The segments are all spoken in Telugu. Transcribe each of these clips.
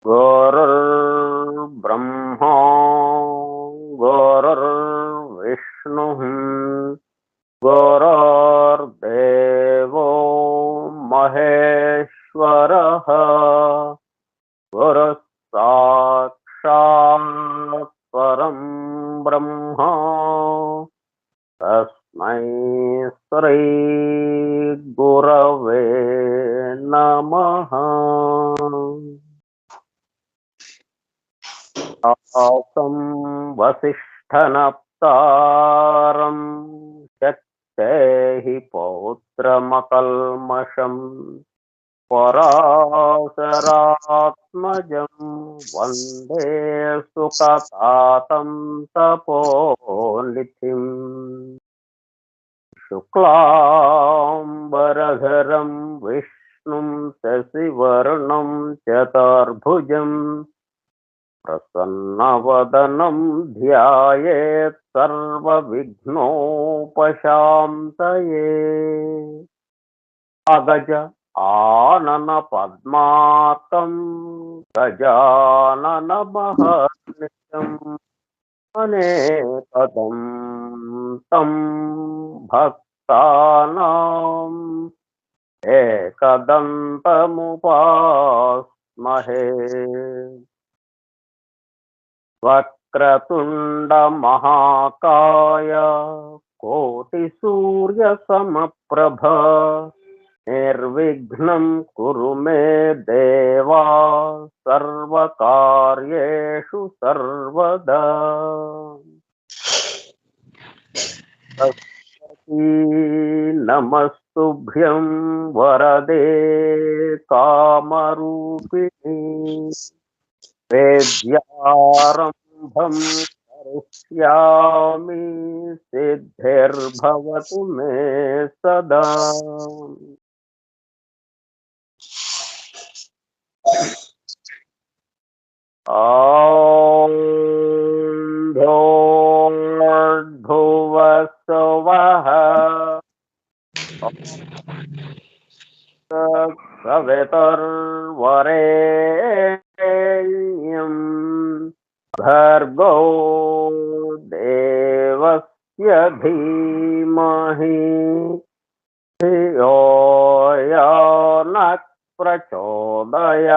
गुरुर्ब्रह्मा गुरुर्विष्णुः गुरुर्देवो महेश्वरः गुरुः साक्षात् परं ब्रह्म तस्मै श्री गुरवे नमः। आसं वसिष्ठनप्तारं शक्तेः पौत्रमकल्मषम् पराशरात्मजं वन्दे सुखतातं तपोनिधिम् शुक्लाम्बरधरं विष्णुं शशिवर्णं चतुर्भुजम् प्रसन्नवदनं ध्यायेत् सर्वविघ्नोपशान्तये। अगज आनन पद्मार्कं गजाननमहर्निशम् अनेकदं तं भक्तानाम् एकदन्तमुपास्महे। वक्रतुण्डमहाकाय कोटिसूर्यसमप्रभ निर्विघ्नं कुरु मे देवा सर्वकार्येषु सर्वदा। नमस्तुभ्यं वरदे कामरूपिणी वेद्यारम्भं करिष्यामि सिद्धिर्भवतु मे सदा। ॐ भूर्भुवस्सुवः सवितुर्वरेण्यं भर्गो देवस्य धीमहि धियो यो नः प्रचोदयात्।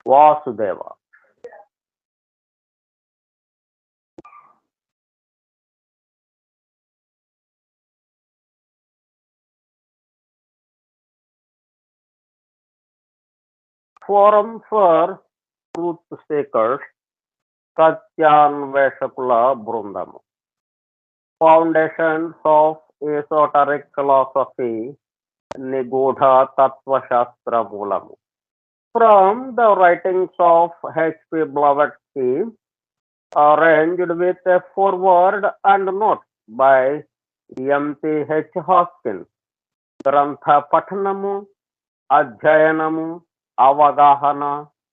Vasudeva. Forum for truth seekers, సత్యాన్వేషకుల బృందము. ఫౌండేషన్స్ ఆఫ్ ఎసోటరిక్ ఫిలాసఫీ, నిగూఢ తత్వశాస్త్ర మూలము. From the writings of H.P. Blavatsky, arranged with a foreword and notes by M.T.H. Hoskins. గ్రంథ పఠనము, అధ్యయనము, అవగాహన,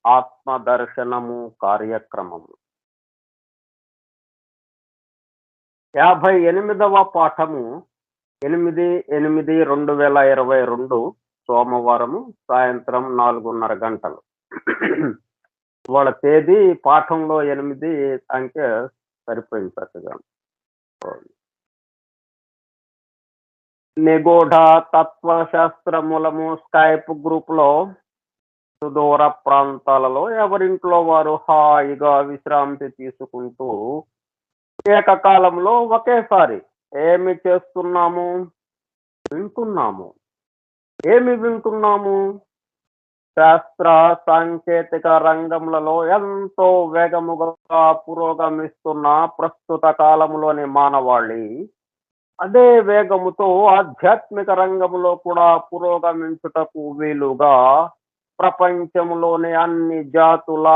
ఆత్మదర్శనము కార్యక్రమము. 58వ పాఠము 8/8/2022 సోమవారము సాయంత్రం 4:30 గంటలు. వాళ్ళ తేదీ పాఠంలో 8 అంకె సరిపోయింది చక్కగా. నిగూఢ తత్వశాస్త్ర మూలము స్కైప్ గ్రూప్ లో సుదూర ప్రాంతాలలో ఎవరింట్లో వారు హాయిగా విశ్రాంతి తీసుకుంటూ ఏకకాలంలో ఒకేసారి ఏమి చేస్తున్నాము? వింటున్నాము. ఏమి వింటున్నాము? శాస్త్ర సాంకేతిక రంగములలో ఎంతో వేగముగా పురోగమిస్తున్న ప్రస్తుత కాలంలోని మానవాళి అదే వేగముతో ఆధ్యాత్మిక రంగంలో కూడా పురోగమించుటకు వీలుగా ప్రపంచంలోని అన్ని జాతుల,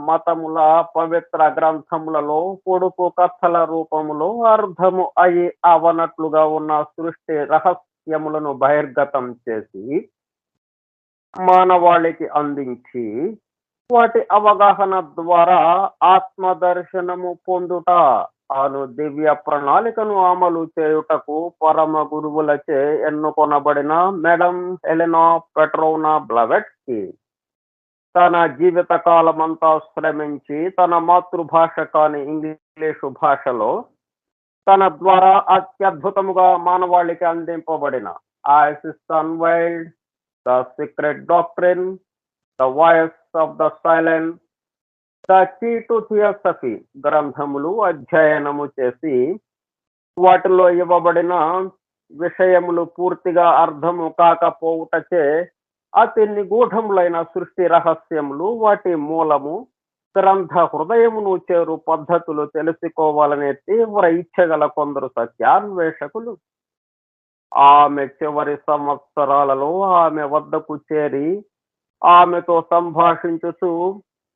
మతముల పవిత్ర గ్రంథములలో పొడుపు కథల రూపములో అర్థము అయి అవనట్లుగా ఉన్న సృష్టి రహస్యములను బహిర్గతం చేసి మానవాళికి అందించి వాటి అవగాహన ద్వారా ఆత్మదర్శనము పొందుట అను దివ్య ప్రణాళికను అమలు చేయుటకు పరమ గురువులచే ఎన్నుకొనబడిన మేడం ఎలెనా పెట్రోవ్నా బ్లవెట్స్కీ తన జీవిత కాలమంతా శ్రమించి తన మాతృభాష కాని ఇంగ్లీషు భాషలో తన ద్వారా అత్యద్భుతముగా మానవాళికి అందింపబడిన Isis unveiled, the secret doctrine, the voice of the silent, the key to theosophy గ్రంథములు అధ్యయనము చేసి వాటిలో ఇవ్వబడిన విషయములు పూర్తిగా అర్థము కాకపోవుటచే అతి నిగూఢములైన సృష్టి రహస్యములు, వాటి మూలము, గ్రంథ హృదయమును చేరు పద్ధతులు తెలుసుకోవాలనే తీవ్ర ఇచ్చగల కొందరు సత్యాన్వేషకులు ఆమె చివరి సంవత్సరాలలో ఆమె వద్దకు చేరి ఆమెతో సంభాషించుచు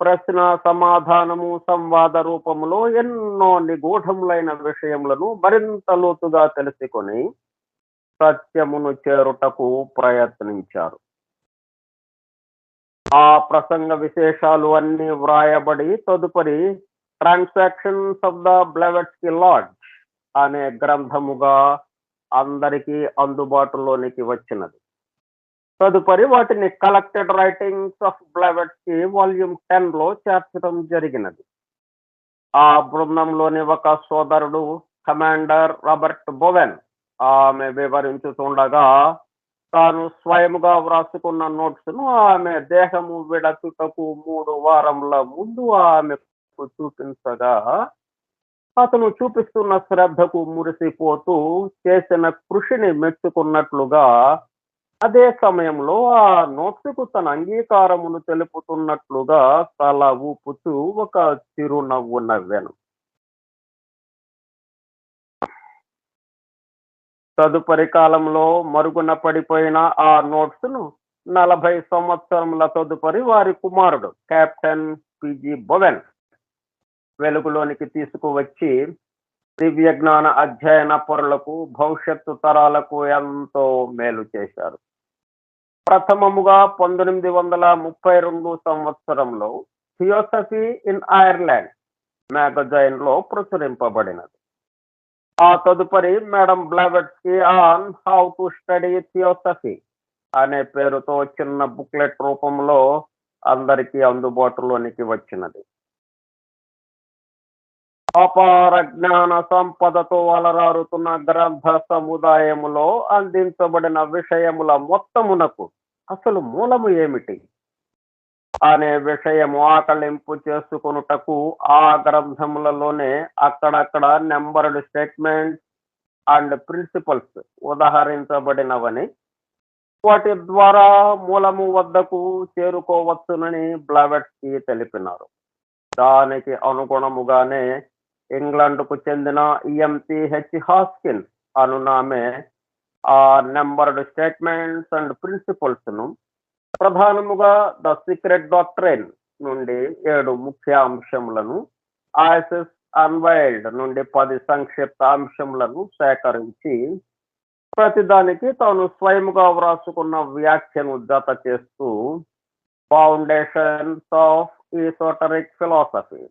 ప్రశ్న సమాధానము సంవాద రూపములో ఎన్నో నిగూఢములైన విషయములను మరింత లోతుగా తెలుసుకొని సత్యమును చేరుటకు ప్రయత్నించారు. ఆ ప్రసంగ విశేషాలు అన్ని వ్రాయబడి తదుపరి transactions of the Blavatsky lodge అనే గ్రంథముగా అందరికీ అందుబాటులోనికి వచ్చినది. తదుపరి వాటిని collected writings of Blavatsky volume 10లో చేర్చడం జరిగినది. ఆ బృందంలోని ఒక సోదరుడు కమాండర్ రాబర్ట్ బోవెన్ ఆమె వివరించుతుండగా తాను స్వయముగా వ్రాసుకున్న నోట్స్ ను ఆమె దేహము విడచుటకు 3 వారముల ముందు ఆమెకు చూపించగా అతను చూపిస్తున్న శ్రద్ధకు మురిసిపోతూ చేసిన కృషిని మెచ్చుకున్నట్లుగా అదే సమయంలో ఆ నోట్సుకు తన అంగీకారమును తెలుపుతున్నట్లుగా తల ఊపుతూ ఒక చిరునవ్వు నవ్వాను. తదుపరి కాలంలో మరుగున పడిపోయిన ఆ నోట్స్ ను 40 సంవత్సరముల తదుపరి వారి కుమారుడు కెప్టెన్ పిజి బోవెన్ వెలుగులోనికి తీసుకువచ్చి దివ్య జ్ఞాన అధ్యయన పరులకు, భవిష్యత్తు తరాలకు ఎంతో మేలు చేశారు. ప్రథమముగా 1932 సంవత్సరంలో థియోసఫీ ఇన్ ఐర్లాండ్ మ్యాగజైన్ లో ప్రచురింపబడినది. ఆ తదుపరి madam Blavatsky on how to study theosophy అనే పేరుతో చిన్న బుక్లెట్ రూపంలో అందరికీ అందుబాటులోనికి వచ్చినది. అపార జ్ఞాన సంపదతో అలరారుతున్న గ్రంథ సముదాయములో అందించబడిన విషయముల మొత్తమునకు అసలు మూలము ఏమిటి అనే విషయము ఆకలింపు చేసుకొనుటకు ఆ గ్రంథములలోనే అక్కడక్కడ నెంబర్డ్ స్టేట్మెంట్స్ అండ్ ప్రిన్సిపల్స్ ఉదహరించబడినవని వాటి ద్వారా మూలము వద్దకు చేరుకోవచ్చునని బ్లావెట్స్కీ తెలిపినారు. దానికి అనుగుణముగానే ఇంగ్లండ్కు చెందిన ఈఎంసి హాస్కిన్స్ అనునామె ఆ నెంబర్డ్ స్టేట్మెంట్స్ అండ్ ప్రిన్సిపల్స్ ను ప్రధానముగా ద సీక్రెట్ డాక్ట్రైన్ నుండి 7 ముఖ్య అంశములను, ఆసిస్ అన్వైల్డ్ నుండి 10 సంక్షిప్త అంశములను సేకరించి ప్రతిదానికి తాను స్వయముగా వ్రాసుకున్న వ్యాఖ్యను జత చేస్తూ foundations of esoteric philosophy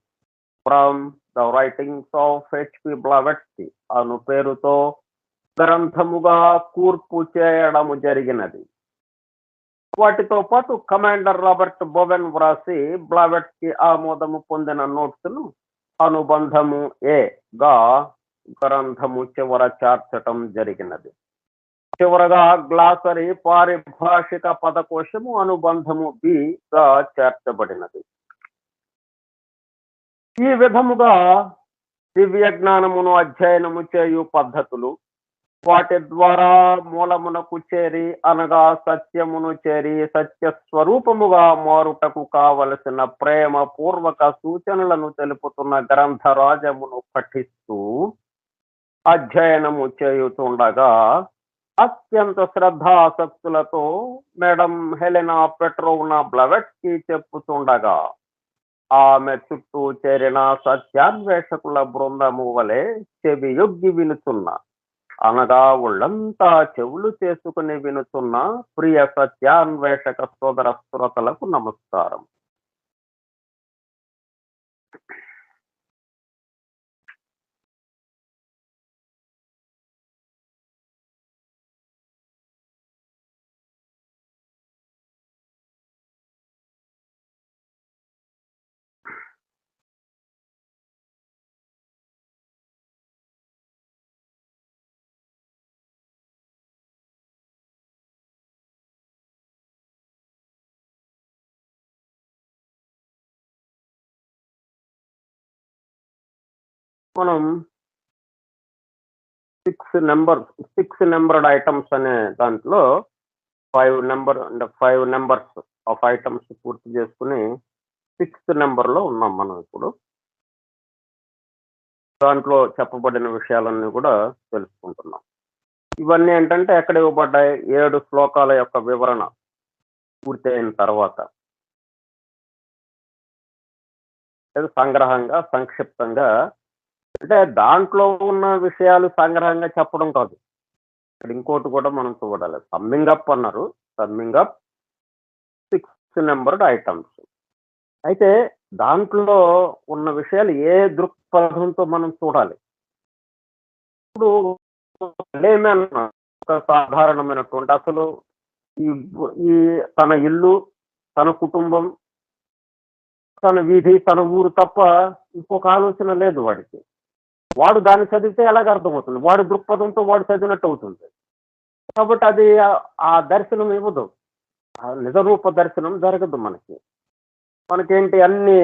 from the writings of HP Blavatsky అను పేరుతో గ్రంథముగా కూర్పు చేయడము జరిగినది. వాటితో పాటు కమాండర్ రాబర్ట్ బోవెన్ వ్రాసి బ్లావెట్స్కీ ఆమోదము పొందిన నోట్స్ను అనుబంధము ఏ గా గ్రంథము చివర చేర్చటం జరిగినది. చివరగా గ్లాసరీ పారిభాషిక పదకోశము అనుబంధము బి గా చేర్చబడినది. ఈ విధముగా దివ్య జ్ఞానమును అధ్యయనము చేయు పద్ధతులు, వాటి ద్వారా మూలమునకు చేరి అనగా సత్యమును చేరి సత్య స్వరూపముగా మారుటకు కావలసిన ప్రేమ పూర్వక సూచనలను తెలుపుతున్న గ్రంథరాజమును పఠిస్తూ అధ్యయనము చేయుతుండగా అత్యంత శ్రద్ధాసక్తులతో మేడం హెలెనా పెట్రోవ్నా బ్లావెట్స్కీ చెప్పుతుండగా ఆమె చుట్టూ చేరిన సత్యాన్వేషకుల బృందము వలె చెవి యొగ్గి వినుచున్న, అనగా ఒళ్ళంతా చెవులు చేసుకుని వినుచున్న ప్రియ సత్యాన్వేషక సోదర శ్రోతలకు నమస్కారం. మనం 6 నెంబర్డ్ ఐటమ్స్ అనే దాంట్లో 5 నెంబర్స్ ఆఫ్ ఐటమ్స్ పూర్తి చేసుకుని 6th నెంబర్లో ఉన్నాం మనం ఇప్పుడు. దాంట్లో చెప్పబడిన విషయాలన్నీ కూడా తెలుసుకుంటున్నాం. ఇవన్నీ ఏంటంటే ఎక్కడ ఇవ్వబడ్డాయి? 7 శ్లోకాల యొక్క వివరణ పూర్తయిన తర్వాత సంగ్రహంగా, సంక్షిప్తంగా, అంటే దాంట్లో ఉన్న విషయాలు సంగ్రహంగా చెప్పడం కాదు. ఇక్కడ ఇంకోటి కూడా మనం చూడాలి. సమ్మింగ్ అప్ అన్నారు. Summing up 6 numbered items. అయితే దాంట్లో ఉన్న విషయాలు ఏ దృక్పథంతో మనం చూడాలి? ఇప్పుడు లేమన్ ఒక సాధారణమైనటువంటి అసలు ఈ ఈ తన ఇల్లు, తన కుటుంబం, తన వీధి, తన ఊరు తప్ప ఇంకొక ఆలోచన లేదు వాడికి. వాడు దాన్ని చదివితే ఎలాగ అర్థమవుతుంది? వాడి దృక్పథంతో వాడు చదివినట్టు అవుతుంది. కాబట్టి అది ఆ దర్శనం ఇవ్వదు. ఆ నిజరూప దర్శనం జరగదు మనకి. మనకేంటి అన్ని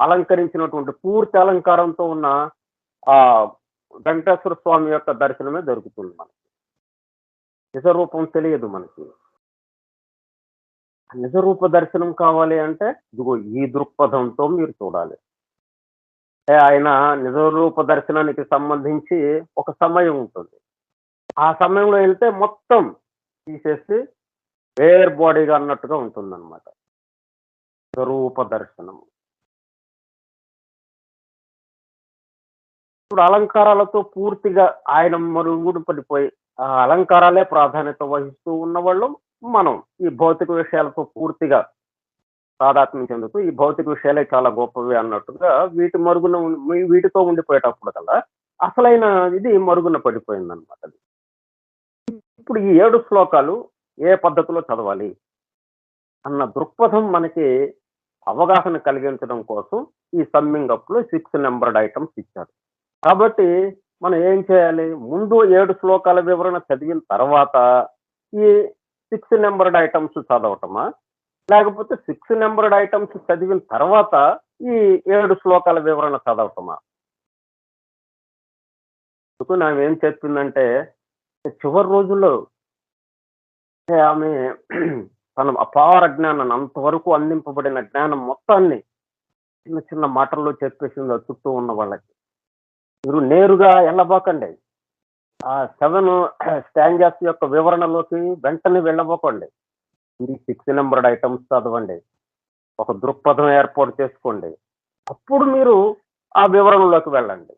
అలంకరించినటువంటి పూర్తి అలంకారంతో ఉన్న ఆ వెంకటేశ్వర స్వామి యొక్క దర్శనమే దొరుకుతుంది మనకి. నిజరూపం తెలియదు మనకి. నిజరూప దర్శనం కావాలి అంటే ఇదిగో ఈ దృక్పథంతో మీరు చూడాలి. ఆయన నిజరూప దర్శనానికి సంబంధించి ఒక సమయం ఉంటుంది. ఆ సమయంలో వెళ్తే మొత్తం తీసేసి వేర్ బాడీగా అన్నట్టుగా ఉంటుందన్నమాట స్వరూప దర్శనం. ఇప్పుడు అలంకారాలతో పూర్తిగా ఆయన మరుగుడు పడిపోయి ఆ అలంకారాలే ప్రాధాన్యత వహిస్తూ ఉన్నవాళ్ళు మనం ఈ భౌతిక విషయాలతో పూర్తిగా తాదాత్మ్యం చెందుతూ ఈ భౌతిక విషయాలే చాలా గొప్పవి అన్నట్టుగా వీటితో ఉండిపోయేటప్పుడు కల్లా అసలైన ఇది మరుగున పడిపోయిందన్నమాట. ఇప్పుడు ఈ 7 శ్లోకాలు ఏ పద్ధతిలో చదవాలి అన్న దృక్పథం మనకి అవగాహన కలిగించడం కోసం ఈ సమ్మింగ్ అప్ లో 6 నెంబర్డ్ ఐటమ్స్ ఇచ్చారు. కాబట్టి మనం ఏం చేయాలి? ముందు 7 శ్లోకాల వివరణ చదివిన తర్వాత ఈ 6 నెంబర్డ్ ఐటమ్స్ చదవటమా, లేకపోతే 6 నెంబర్డ్ ఐటమ్స్ చదివిన తర్వాత ఈ 7 శ్లోకాల వివరణ చదవటమా? నాకేం చెప్పిందంటే చివరి రోజుల్లో ఆమె తన అపార జ్ఞానాన్ని అంతవరకు అందింపబడిన జ్ఞానం మొత్తాన్ని చిన్న చిన్న మాటల్లో చెప్పేసింది ఆ చుట్టూ ఉన్న వాళ్ళకి. మీరు నేరుగా ఎళ్ళబోకండి. ఆ 7 స్టాంజాస్ యొక్క వివరణలోకి వెంటనే వెళ్ళబోకండి. ఈ 6 నంబర్డ్ ఐటెమ్స్ చదవండి. ఒక దృక్పథం ఏర్పాటు చేసుకోండి. అప్పుడు మీరు ఆ వివరణలోకి వెళ్ళండి.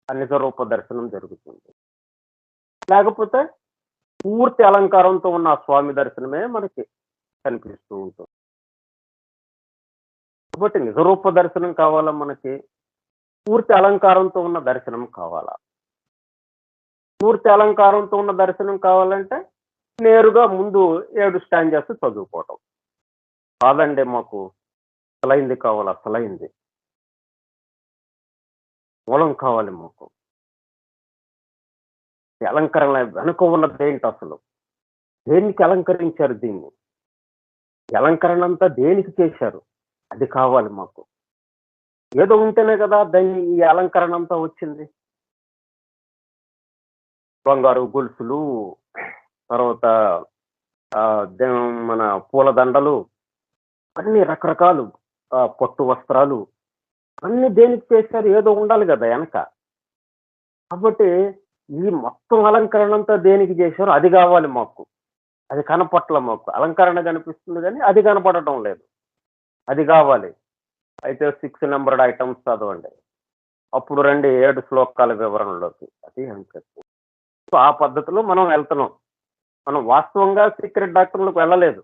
ఆ నిజ రూప దర్శనం జరుగుతుంది. లేకపోతే పూర్తి అలంకారంతో ఉన్న ఆ స్వామి దర్శనమే మనకి కనిపిస్తూ ఉంటుంది. కాబట్టి నిజ రూప దర్శనం కావాలా మనకి? పూర్తి అలంకారంతో ఉన్న దర్శనం కావాలా? పూర్తి అలంకారంతో ఉన్న దర్శనం కావాలంటే నేరుగా ముందు 7 స్టాంజాస్ చదువుకోవటం. కాదండి మాకు అసలైంది కావాలి అసలైంది. మూలం కావాలి మాకు. ఈ అలంకరణ వెనుక ఉన్నదేంటసలు? దేనికి అలంకరించారు దీన్ని? ఈ అలంకరణ అంతా దేనికి చేశారు? అది కావాలి మాకు. ఏదో ఉంటేనే కదా ఈ అలంకరణ అంతా వచ్చింది. బంగారు గొలుసులు, తర్వాత మన పూల దండలు, అన్ని రకరకాలు పట్టు వస్త్రాలు అన్నీ దేనికి చేశారు? ఏదో ఉండాలి గదా ఎనక. కాబట్టి ఈ మొత్తం అలంకరణ అంతా దేనికి చేశారో అది గావాలి మాకు. అది కనపట్ల మాకు. అలంకరణ కనిపిస్తుంది గానీ, అది కనపడటం లేదు. అది గావాలి. అయితే 6 నంబర్డ్ ఐటెమ్స్ చదవండి. అప్పుడు రండి 7 శ్లోకాల వివరణలోకి. అది అని చెప్పి. సో, ఆ పద్ధతిలో మనం వెళ్తున్నాం. మనం వాస్తవంగా సీక్రెట్ డాక్టర్‌లోకి వెళ్ళలేదు.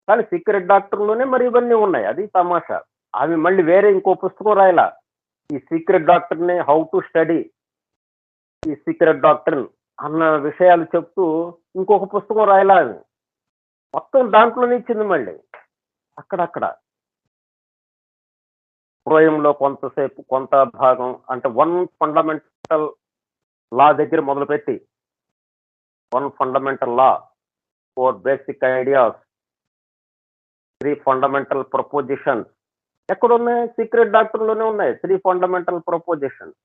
కానీ సీక్రెట్ డాక్టర్‌లోనే మరి ఇవన్నీ ఉన్నాయి. అది తమాషా. ఆమె మళ్ళీ వేరే ఇంకో పుస్తకం రాయలా. ఈ సీక్రెట్ డాక్టర్‌ని హౌ టు స్టడీ ఈ సీక్రెట్ డాక్టరీన్ అన్న విషయాలు చెప్తూ ఇంకొక పుస్తకం రాయలా ఆమె. మొత్తం దాంట్లోనే ఇచ్చింది మళ్ళీ. అక్కడక్కడ. హృదయంలో కొంతసేపు కొంత భాగం అంటే వన్ ఫండమెంటల్ లా దగ్గర మొదలుపెట్టి, వన్ ఫండమెంటల్ లా, 4 బేసిక్ ఐడియాస్, 3 ఫండమెంటల్ ప్రపోజిషన్స్ ఎక్కడున్నాయి? సీక్రెట్ డాక్టర్‌లోనే ఉన్నాయి. 3 ఫండమెంటల్ ప్రపోజిషన్స్.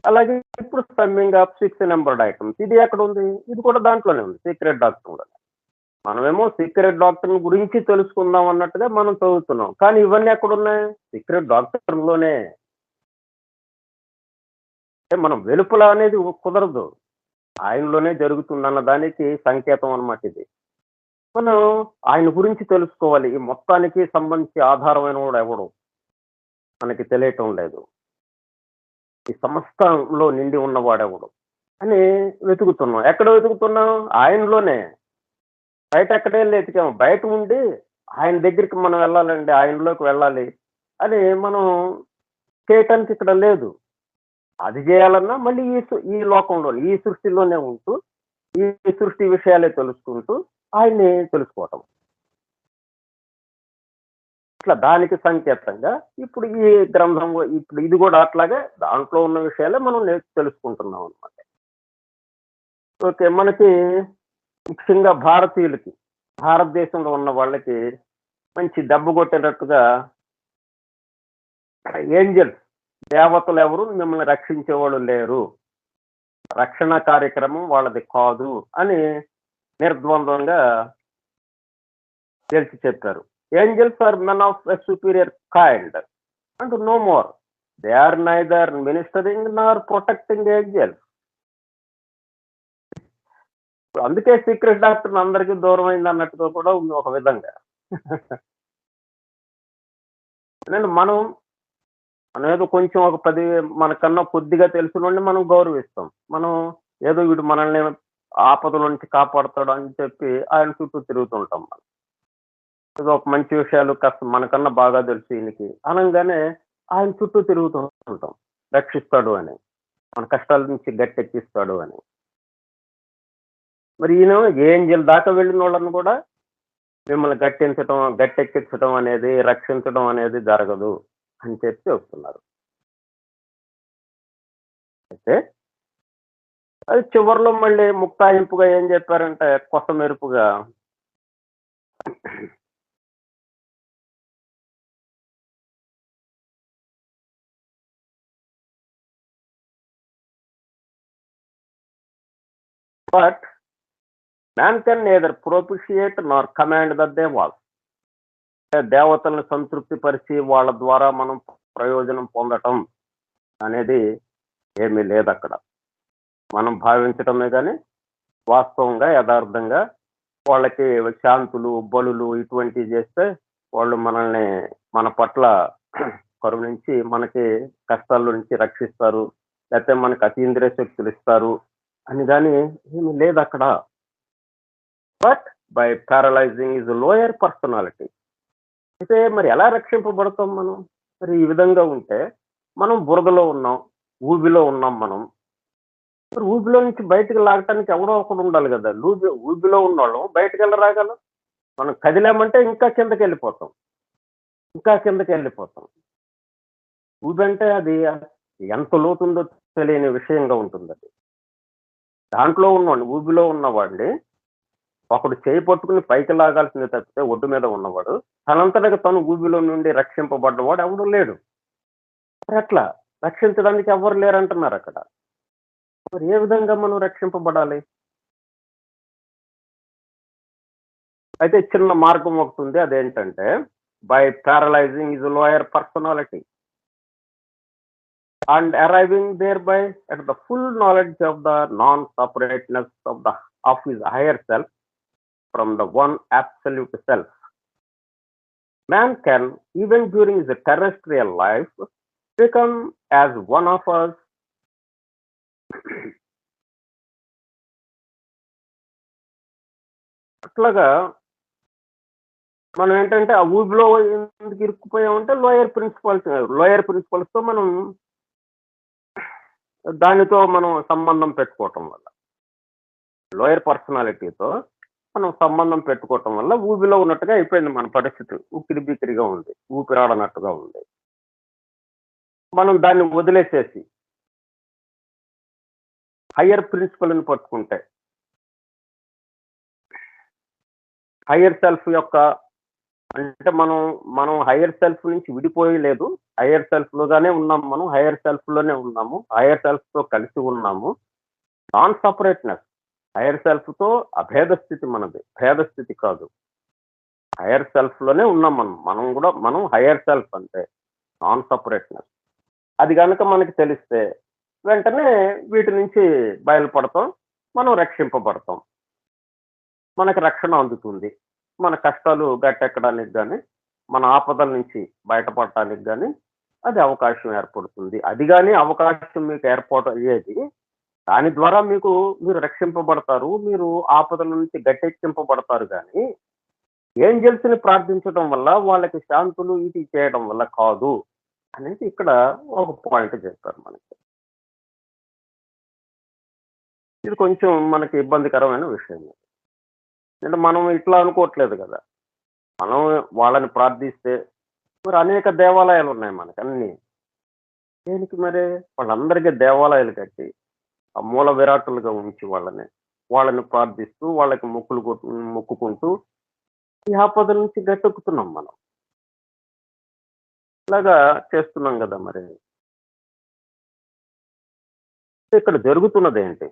అలాగే ఇప్పుడు సమ్మింగ్ అప్ 6 నంబర్డ్ ఐటెమ్స్. ఇది ఎక్కడుంది? ఇది కూడా దాంట్లోనే ఉంది. సీక్రెట్ డాక్టర్‌లోనే. మనమేమో సీక్రెట్ డాక్టర్‌ని గురించి తెలుసుకుందాం అన్నట్టుగా మనం చదువుతున్నాం. కానీ ఇవన్నీ ఎక్కడున్నాయి? సీక్రెట్ డాక్టర్‌లోనే. అంటే మనం వెలుపల అనేది కుదరదు. ఆయనలోనే జరుగుతుందన్న దానికి సంకేతం అన్నమాట ఇది. మనం ఆయన గురించి తెలుసుకోవాలి. ఈ మొత్తానికి సంబంధించి ఆధారమైన వాడు ఎవడు? మనకి తెలియటం లేదు. ఈ సమస్తంలో నిండి ఉన్నవాడెవడు? అని వెతుకుతున్నాం. ఎక్కడ వెతుకుతున్నాం? ఆయనలోనే. బయట ఎక్కడెళ్ళి ఎతికాము. బయట ఉండి ఆయన దగ్గరికి మనం వెళ్ళాలండి. ఆయనలోకి వెళ్ళాలి అని మనం చేయటానికి ఇక్కడ లేదు. అది చేయాలన్నా మళ్ళీ ఈ లోకంలోనే, ఈ సృష్టిలోనే ఉంటూ, ఈ సృష్టి విషయాలే తెలుసుకుంటూ ఆయన్ని తెలుసుకోవటం. ఇట్లా దానికి సంకేతంగా ఇప్పుడు ఈ గ్రంథం ఇప్పుడు ఇది కూడా అట్లాగే దాంట్లో ఉన్న విషయాలే మనం తెలుసుకుంటున్నాం అన్నమాట. ఓకే. మనకి ముఖ్యంగా భారతీయులకి, భారతదేశంలో ఉన్న వాళ్ళకి మంచి దెబ్బ కొట్టేటట్టుగా ఏంజెల్స్ దేవతలెవరు మిమ్మల్ని రక్షించేవాళ్ళు లేరు. రక్షణ కార్యక్రమం వాళ్ళది కాదు అని నిర్ద్వంద్వంగా తేల్చి చెప్పారు. Angels are men of a superior kind and no more. They are neither ministering nor protecting angels. అందుకే సీక్రెట్ డాక్టర్ అందరికీ దూరం అయింది అన్నట్టుగా కూడా ఉంది ఒక విధంగా. ఎందుకంటే మనం ఏదో కొంచెం ఒక 10 మనకన్నా కొద్దిగా తెలిసినోడిని మనం గౌరవిస్తాం. మనం ఏదో వీడు మనల్ని ఆపదల నుంచి కాపాడతాడు అని చెప్పి ఆయన చుట్టూ తిరుగుతుంటాం మనం. ఏదో ఒక మంచి విషయాలు కాస్త మనకన్నా బాగా తెలుసు ఈయనకి అనంగానే ఆయన చుట్టూ తిరుగుతూ ఉంటాం. రక్షిస్తాడు అని. మన కష్టాల నుంచి గట్టెక్కిస్తాడు అని. మరి ఈయన ఏంజెల్ దాకా వెళ్ళినోళ్ళని కూడా మిమ్మల్ని గట్టెక్కించడం అనేది, రక్షించడం అనేది జరగదు అని చెప్పి చెప్తున్నారు. అయితే అది చివర్లో మళ్ళీ ముక్తాయింపుగా ఏం చెప్పారంటే కొసమెరుపుగా but man can neither ప్రొపిషియేట్ Nar command the devas. దేవతలను సంతృప్తి పరిచి వాళ్ళ ద్వారా మనం ప్రయోజనం పొందటం అనేది ఏమీ లేదక్కడ. మనం భావించటమే గాని వాస్తవంగా, యథార్థంగా వాళ్ళకి శాంతులు, బలులు ఇటువంటివి చేస్తే వాళ్ళు మనల్ని మన పట్ల కరుణించి మనకి కష్టాల నుంచి రక్షిస్తారు. లేకపోతే మనకు అతీంద్రియ శక్తులు ఇస్తారు అని గాని ఏమి లేదక్కడ. But by paralysing is lower personality. అయితే మరి ఎలా రక్షింపబడతాం మనం? మరి ఈ విధంగా ఉంటే మనం బురదలో ఉన్నాం, ఊబిలో ఉన్నాం మనం. మరి ఊబిలో నుంచి బయటకి లాగటానికి ఎవడో ఒకడు ఉండాలి కదా! ఊబిలో ఉన్నోళ్ళం బయటకెలా రాగలం? మనం కదిలామంటే ఇంకా కిందకెళ్ళిపోతాం. ఇంకా కిందకెళ్ళిపోతాం. ఊబంటే అది ఎంత లోతుందో తెలియని విషయంగా ఉంటుందది. దాంట్లో ఉన్నవాడిని, ఊబిలో ఉన్నవాడిని ఒకడు చేయి పట్టుకుని పైకి లాగాల్సిందే తప్పితే ఒడ్డు మీద ఉన్నవాడు, తనంతటగా తను ఊబిలో నుండి రక్షింపబడ్డవాడు ఎవడు లేడు. మరట్లా రక్షించడానికి ఎవ్వరు లేరంటున్నారక్కడ. మరి ఏ విధంగా మనం రక్షింపబడాలి? అయితే చిన్న మార్గం ఒకటుంది. అదేంటంటే by paralysing his lower personality and arriving thereby at the full knowledge of the non-separateness of his higher self from the one absolute self. Man can, even during his terrestrial life, become as one of us. అట్లాగా మనం ఏంటంటే ఆ ఊబిలో ఎందుకు ఇరుక్కుపోయామంటే లోయర్ ప్రిన్సిపల్స్ తో మనం దానితో మనం సంబంధం పెట్టుకోవటం వల్ల, లోయర్ పర్సనాలిటీతో మనం సంబంధం పెట్టుకోవటం వల్ల ఊబిలో ఉన్నట్టుగా అయిపోయింది మన పరిస్థితి. ఉక్కిరి బిక్కిరిగా ఉంది, ఊపిరాడనట్టుగా ఉంది. మనం దాన్ని వదిలేసేసి హయ్యర్ ప్రిన్సిపల్ని పట్టుకుంటే, హయ్యర్ సెల్ఫ్ యొక్క అంటే మనం హయ్యర్ సెల్ఫ్ నుంచి విడిపోయి లేదు. హయ్యర్ సెల్ఫ్ లోగానే ఉన్నాం. మనం హయ్యర్ సెల్ఫ్ లోనే ఉన్నాము. హయ్యర్ సెల్ఫ్ తో కలిసి ఉన్నాము. నాన్ సపరేట్నెస్, హయ్యర్ సెల్ఫ్ తో అభేద స్థితి మనది, భేద స్థితి కాదు. హయ్యర్ సెల్ఫ్ లోనే ఉన్నాం మనం హయ్యర్ సెల్ఫ్ అంటే నాన్ సపరేట్నెస్. అది కనుక మనకి తెలిస్తే వెంటనే వీటి నుంచి బయలుపడతాం, మనం రక్షింపబడతాం, మనకి రక్షణ అందుతుంది. మన కష్టాలు గట్టెక్కడానికి కానీ, మన ఆపదల నుంచి బయటపడటానికి కానీ అది అవకాశం ఏర్పడుతుంది. అది కానీ అవకాశం మీకు ఏర్పాటు అయ్యేది, దాని ద్వారా మీరు రక్షింపబడతారు, మీరు ఆపదల నుంచి గట్టెక్కింపబడతారు. కానీ ఏంజెల్స్ని ప్రార్థించడం వల్ల, వాళ్ళకి శాంతులు ఇది చేయడం వల్ల కాదు అనేది ఇక్కడ ఒక పాయింట్ చెప్పారు మనకి. ఇది కొంచెం మనకి ఇబ్బందికరమైన విషయం. అంటే మనం ఇట్లా అనుకోవట్లేదు కదా. మనం వాళ్ళని ప్రార్థిస్తే మరి అనేక దేవాలయాలు ఉన్నాయి మనకి అన్ని. దేనికి మరి? వాళ్ళందరికీ దేవాలయాలు కట్టి ఆ మూల విరాటులుగా ఉంచి వాళ్ళని ప్రార్థిస్తూ వాళ్ళకి మొక్కుకుంటూ ఈ ఆపద నుంచి గట్టెక్కుతున్నాం మనం. ఇలాగా చేస్తున్నాం కదా. మరి ఇక్కడ జరుగుతున్నది ఏంటి?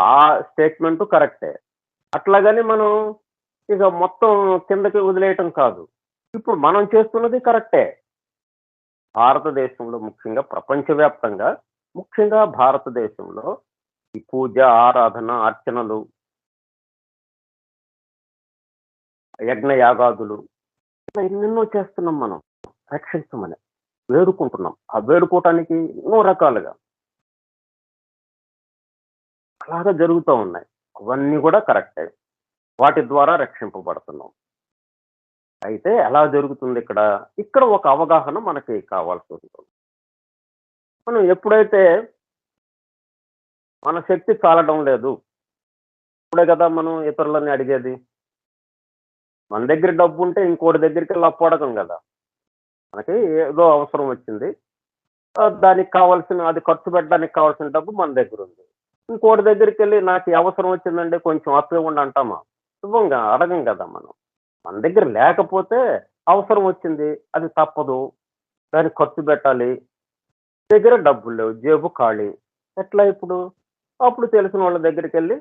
ఆ స్టేట్మెంట్ కరెక్టే. అట్లాగని మనం ఇక మొత్తం కిందకి వదిలేయటం కాదు. ఇప్పుడు మనం చేస్తున్నది కరెక్టే. భారతదేశంలో ముఖ్యంగా, ప్రపంచవ్యాప్తంగా, ముఖ్యంగా భారతదేశంలో ఈ పూజ, ఆరాధన, అర్చనలు, యజ్ఞయాగాదులు ఇలా ఎన్నెన్నో చేస్తున్నాం మనం రక్షించమని, వేడుకుంటున్నాం. ఆ వేడుకోవటానికి ఎన్నో రకాలుగా అలాగా జరుగుతూ ఉన్నాయి. అవన్నీ కూడా కరెక్టే. వాటి ద్వారా రక్షింపబడుతున్నాం. అయితే ఎలా జరుగుతుంది ఇక్కడ ఒక అవగాహన మనకి కావాల్సి ఉంటుంది. మనం ఎప్పుడైతే మన శక్తి చాలడం లేదు, ఇప్పుడే కదా మనం ఇతరులని అడిగేది. మన దగ్గర డబ్బు ఉంటే ఇంకోటి దగ్గరికి లప్పడకం కదా. మనకి ఏదో అవసరం వచ్చింది, దానికి కావాల్సిన, అది ఖర్చు పెట్టడానికి కావాల్సిన డబ్బు మన దగ్గర ఉంది. ఇంకోటి దగ్గరికి వెళ్ళి నాకు ఈ అవసరం వచ్చిందండి కొంచెం అప్పు ఇవ్వండి అంటామా? ఇవ్వంగా, అడగం కదా మనం. మన దగ్గర లేకపోతే అవసరం వచ్చింది, అది తప్పదు, దానికి ఖర్చు పెట్టాలి, దగ్గర డబ్బులు లేవు, జేబు ఖాళీ, ఎట్లా ఇప్పుడు? అప్పుడు తెలిసిన వాళ్ళ దగ్గరికి వెళ్ళి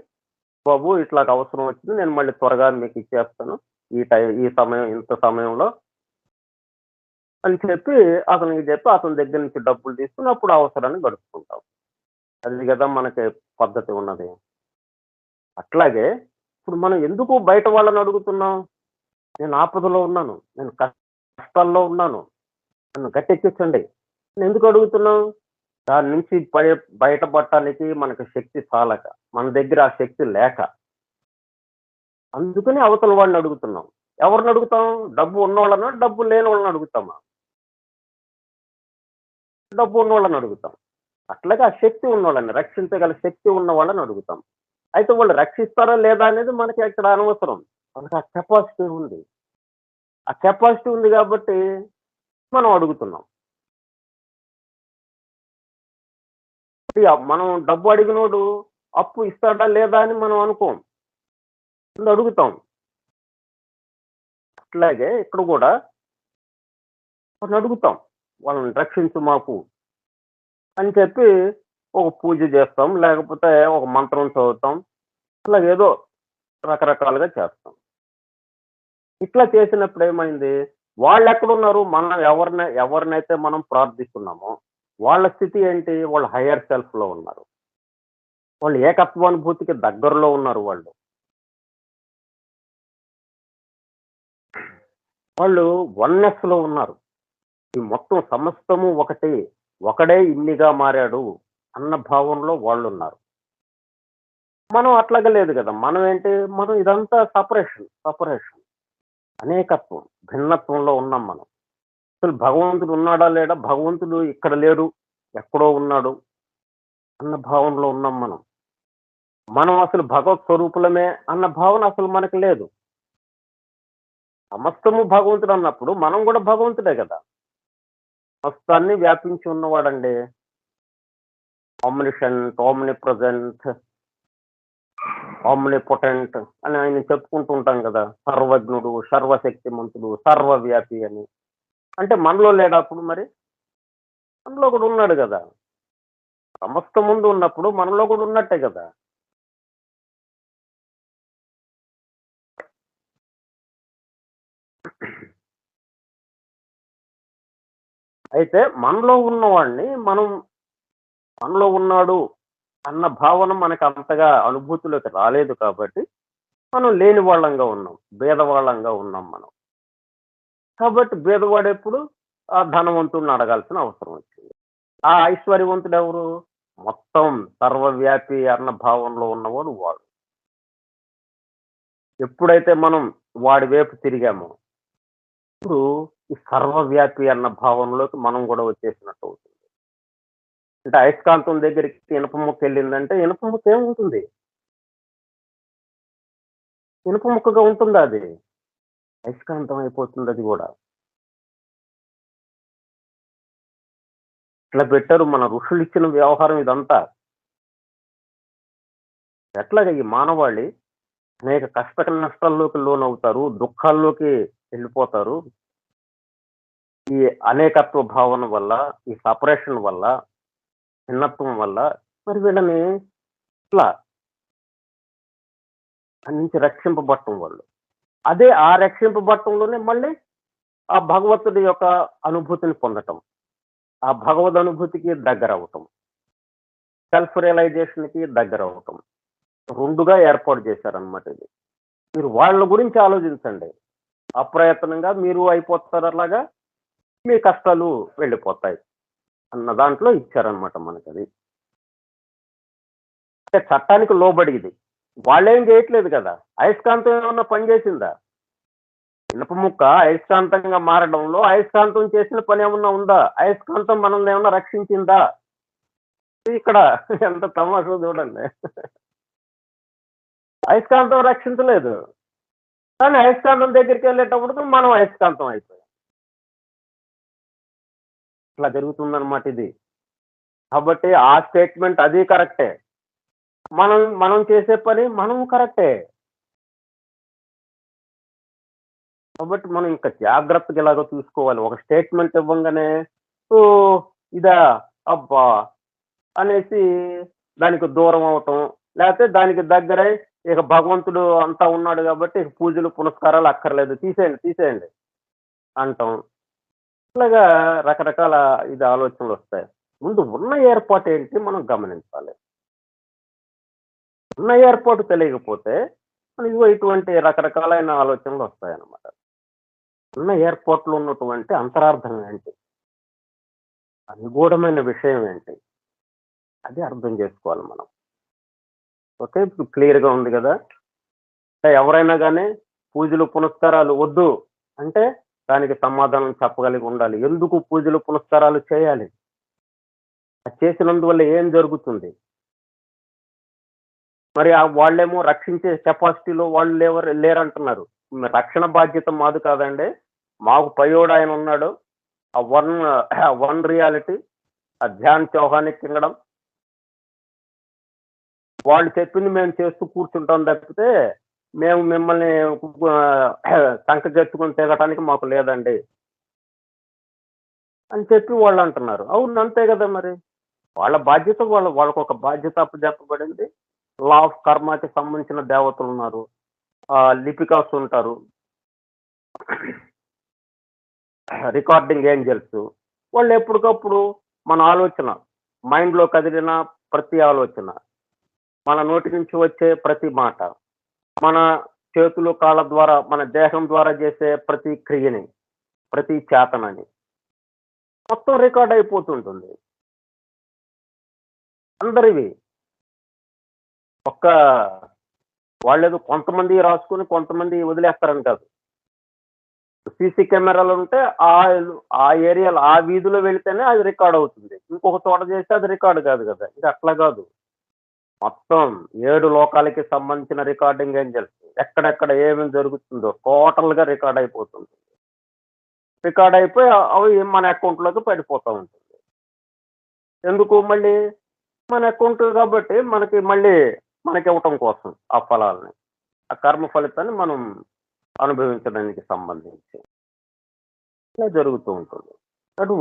బాబు ఇట్లాగ అవసరం వచ్చింది. నేను మళ్ళీ త్వరగా మీకు ఇచ్చేస్తాను. ఈ సమయం ఇంత సమయంలో అని చెప్పి అతనికి చెప్పి అతని దగ్గర నుంచి డబ్బులు తీసుకొని అప్పుడు అవసరాన్ని గడుపుకుంటాం. అది గదా మనకి పద్ధతి ఉన్నది. అట్లాగే ఇప్పుడు మనం ఎందుకు బయట వాళ్ళని అడుగుతున్నాం? నేను ఆపదలో ఉన్నాను. నేను కష్టాల్లో ఉన్నాను. నన్ను గట్టెక్కించండి. ఎందుకు అడుగుతున్నాం? దాని నుంచి బయటపడటానికి మనకు శక్తి చాలక, మన దగ్గర ఆ శక్తి లేక. అందుకని అవతల వాడిని అడుగుతున్నాం. ఎవరిని అడుగుతాం? డబ్బు ఉన్నోళ్ళనా? డబ్బు లేనోళ్ళని అడుగుతామా? డబ్బు ఉన్నోళ్ళని అడుగుతాం. అట్లాగే ఆ శక్తి ఉన్నోళ్ళని, రక్షించగల శక్తి ఉన్న వాళ్ళని అడుగుతాం. అయితే వాళ్ళు రక్షిస్తారా లేదా అనేది మనకి ఇక్కడ అనవసరం. మనకు ఆ కెపాసిటీ ఉంది. ఆ కెపాసిటీ ఉంది గాబట్టి మనం అడుగుతున్నాం. మనం డబ్బు అడిగినోడు అప్పు ఇస్తాడా లేదా అని మనం అనుకోం. ముందు అడుగుతాం. అట్లాగే ఇక్కడ గూడా వాళ్ళని అడుగుతాం. వాళ్ళని రక్షించు మాకు అని చెప్పి ఒక పూజ చేస్తాం. లేకపోతే ఒక మంత్రం చదువుతాం. ఇట్లాగేదో రకరకాలుగా చేస్తాం. ఇట్లా చేసినప్పుడు ఏమైంది? వాళ్ళెక్కడున్నారు? మనం ఎవరినైతే మనం ప్రార్థిస్తున్నామో వాళ్ళ స్థితి ఏంటి? వాళ్ళు హైయర్ సెల్ఫ్‌లో ఉన్నారు. వాళ్ళు ఏకత్వానుభూతికి దగ్గరలో ఉన్నారు వాళ్ళు. వాళ్ళు వన్నెస్‌లో ఉన్నారు. ఈ మొత్తం సమస్తము ఒకటే. ఒకడే ఇన్నిగా మారాడు అన్న భావంలో వాళ్ళున్నారు. మనం అట్లాగా లేదు గదా! మనం ఏంటి? మనం ఇదంతా సెపరేషన్. అనేకత్వం, భిన్నత్వంలో ఉన్నాం మనం. అసలు భగవంతుడు ఉన్నాడా? లేడా? భగవంతుడు ఇక్కడ లేడు. ఎక్కడో ఉన్నాడు అన్న భావనలో ఉన్నాం మనం. మనం అసలు భగవత్ స్వరూపులమే అన్న భావన అసలు మనకు లేదు. సమస్తము భగవంతుడు అన్నప్పుడు మనం గూడా భగవంతుడే గదా! సమస్తాన్ని వ్యాపించి ఉన్నవాడండి. ఆమ్నిషెంట్, ఓమ్నిప్రెజెంట్, ఆమ్నిపొటెంట్ అని ఆయన చెప్పుకుంటూ ఉంటాం గదా! సర్వజ్ఞుడు, సర్వశక్తిమంతుడు, సర్వవ్యాపి అని. అంటే మనలో లేడా అప్పుడు మరి? మనలో కూడా ఉన్నాడు గదా! సమస్తం ముందు ఉన్నప్పుడు మనలో కూడా ఉన్నట్టే గదా! అయితే మనలో ఉన్నవాడిని మనలో ఉన్నాడు అన్న భావన మనకు అంతగా అనుభూతిలోకి రాలేదు కాబట్టి, మనం లేని వాళ్ళంగా ఉన్నాం. బీదవాళ్ళంగా ఉన్నాం మనం. కాబట్టి బీదవాడెప్పుడు ఆ ధనవంతుడిని అడగాల్సిన అవసరం వచ్చింది. ఆ ఐశ్వర్యవంతుడెవరు? మొత్తం సర్వవ్యాపి అన్న భావనలో ఉన్నవాడు వాడు. ఎప్పుడైతే మనం వాడి వైపు తిరిగామో, ఇప్పుడు ఈ సర్వవ్యాపి అన్న భావనలోకి మనం గూడా వచ్చేసినట్టు అవుతుంది. అంటే అయస్కాంతం దగ్గరికి ఇనప ముక్కెళ్ళిందంటే, ఇనప ముక్క ఏముంటుంది? ఇనుప ముక్కగా ఉంటుందా అది? అయస్కాంతం అయిపోతుందది గూడా. ఇట్లా పెట్టారు మన ఋషులిచ్చిన వ్యవహారం ఇదంతా. ఎట్లాగా ఈ మానవాళి అనేక కష్ట నష్టాల్లోకి లోనవుతారు. దుఃఖాల్లోకి వెళ్ళిపోతారు. ఈ అనేకత్వ భావన వల్ల, ఈ సెపరేషన్ వల్ల, భిన్నత్వం వల్ల మరి వీళ్ళని ఇట్లా దాని నుంచి రక్షింపబడటం వాళ్ళు. అదే ఆ రక్షింపబడటంలోనే మళ్ళీ ఆ భగవంతుడి యొక్క అనుభూతిని పొందటం. ఆ భగవద్ అనుభూతికి దగ్గరవ్వటం. సెల్ఫ్ రియలైజేషన్‌కి దగ్గరవ్వటం. 2గా ఏర్పాటు చేశారనమాట ఇది. మీరు వాళ్ళ గురించి ఆలోచించండి. అప్రయత్నంగా మీరు అయిపోతారు అలాగా. మీ కష్టాలు వెళ్ళిపోతాయి. అన్న దాంట్లో ఇచ్చారనమాట మనకది. అంటే చట్టానికి లోబడి ఇది. వాళ్ళేం చేయట్లేదు కదా! అయస్కాంతం ఏమన్నా పని చేసిందా? ఇనుప ముక్క అయస్కాంతంగా మారడంలో అయస్కాంతం చేసిన పనేమన్నా ఉందా? అయస్కాంతం మనల్నేమన్నా రక్షించిందా? ఇక్కడ ఎంత తమాషో చూడండి. అయస్కాంతం రక్షించలేదు. కానీ అయస్కాంతం దగ్గరికెళ్ళేటప్పటికి మనం అయస్కాంతం అయిపోయాం. ఇట్లా జరుగుతుందనమాట ఇది. కాబట్టి ఆ స్టేట్‌మెంట్ అది కరెక్టే. మనం మనం చేసే పని మనం కరెక్టే. కాబట్టి మనం ఇంకా జాగ్రత్తగా ఇలాగ చూసుకోవాలి. ఒక స్టేట్‌మెంట్ ఇవ్వంగానే ఓహ్! ఇదా? అబ్బా! అనేసి దానికి దూరం అవ్వటం. లేతే దానికి దగ్గరై ఇక భగవంతుడు అంతా ఉన్నాడు కాబట్టి ఇక పూజలు, పునస్కారాలు అక్కర్లేదు. తీసేయండి, తీసేయండి అంటాం. ఇట్లాగా రకరకాల ఆలోచనలొస్తాయి. ముందు ఉన్న ఏర్పాటేంటి మనం గమనించాలి. ఉన్న ఏర్పాటు తెలియకపోతే ఇదిగో ఇటువంటి రకరకాలైన ఆలోచనలొస్తాయన్నమాట. ఉన్న ఏర్పాట్లో ఉన్నటువంటి అంతరార్థం ఏంటి? నిగూఢమైన విషయం ఏంటి? అది అర్థం చేసుకోవాలి మనం. ఓకే. ఇప్పుడు క్లియర్‌గా ఉంది గదా! ఎవరైనా గాని పూజలు, పునస్కారాలు వద్దు అంటే దానికి సమాధానం చెప్పగలిగి ఉండాలి. ఎందుకు పూజలు, పునస్కారాలు చేయాలి? అది చేసినందువల్ల ఏం జరుగుతుంది? మరి వాళ్ళేమో రక్షించే కెపాసిటీలో వాళ్ళు లేరంటున్నారు. రక్షణ బాధ్యత మాది కాదండి. మాకు పైయోడు ఉన్నాడు. ఆ వన్ రియాలిటీ ఆ ధ్యాన్ చౌహాన్‌కి కింగడమ్. వాళ్ళు చెప్పింది మేము చేస్తూ కూర్చుంటాం తప్పితే, మేము మిమ్మల్ని సంకగెత్తుకొని తిరగటానికి మాకు లేదండి అని చెప్పి వాళ్ళంటున్నారు. అవును, అంతే గదా మరి. వాళ్ళ బాధ్యత వాళ్ళకొక బాధ్యత అప్పజెప్పబడింది. లా ఆఫ్ కర్మకి సంబంధించిన దేవతలున్నారు. లిపికాస్ ఉంటారు. Recording angels. వాళ్ళు ఎప్పటికప్పుడు మన ఆలోచన, మైండ్‌లో కదిలిన ప్రతి ఆలోచన, మన నోటి నుంచి వచ్చే ప్రతి మాట, మన చేతులు, కాళ్ళ ద్వారా, మన దేహం ద్వారా చేసే ప్రతి క్రియని, ప్రతి చేతనని మొత్తం రికార్డ్ అయిపోతుంటుంది. అందరివి. ఒక్క వాళ్ళేదో కొంతమంది రాసుకొని కొంతమంది వదిలేస్తారని కాదు. సీసీ కెమెరాలుంటే ఆ ఏరియాలో, ఆ వీధిలో వెళితేనే అది రికార్డ్ అవుతుంది. ఇంకొక చోట చేస్తే అది రికార్డ్ కాదు గదా! ఇది అట్లా గాదు. మొత్తం 7 లోకాలకి సంబంధించిన రికార్డింగ్ ఏంజెల్స్. ఎక్కడెక్కడ ఏమేమి జరుగుతుందో టోటల్‌గా రికార్డ్ అయిపోతుంది. రికార్డ్ అయిపోయి అవి మన అకౌంట్‌లోకి పడిపోతా ఉంటుంది. ఎందుకు మళ్ళీ? మన అకౌంట్ కాబట్టి మనకివ్వటం కోసం ఆ ఫలాల్ని. ఆ కర్మ ఫలితాన్ని మనం అనుభవించడానికి సంబంధించి. ఇలా జరుగుతూ ఉంటుంది. కాబట్టి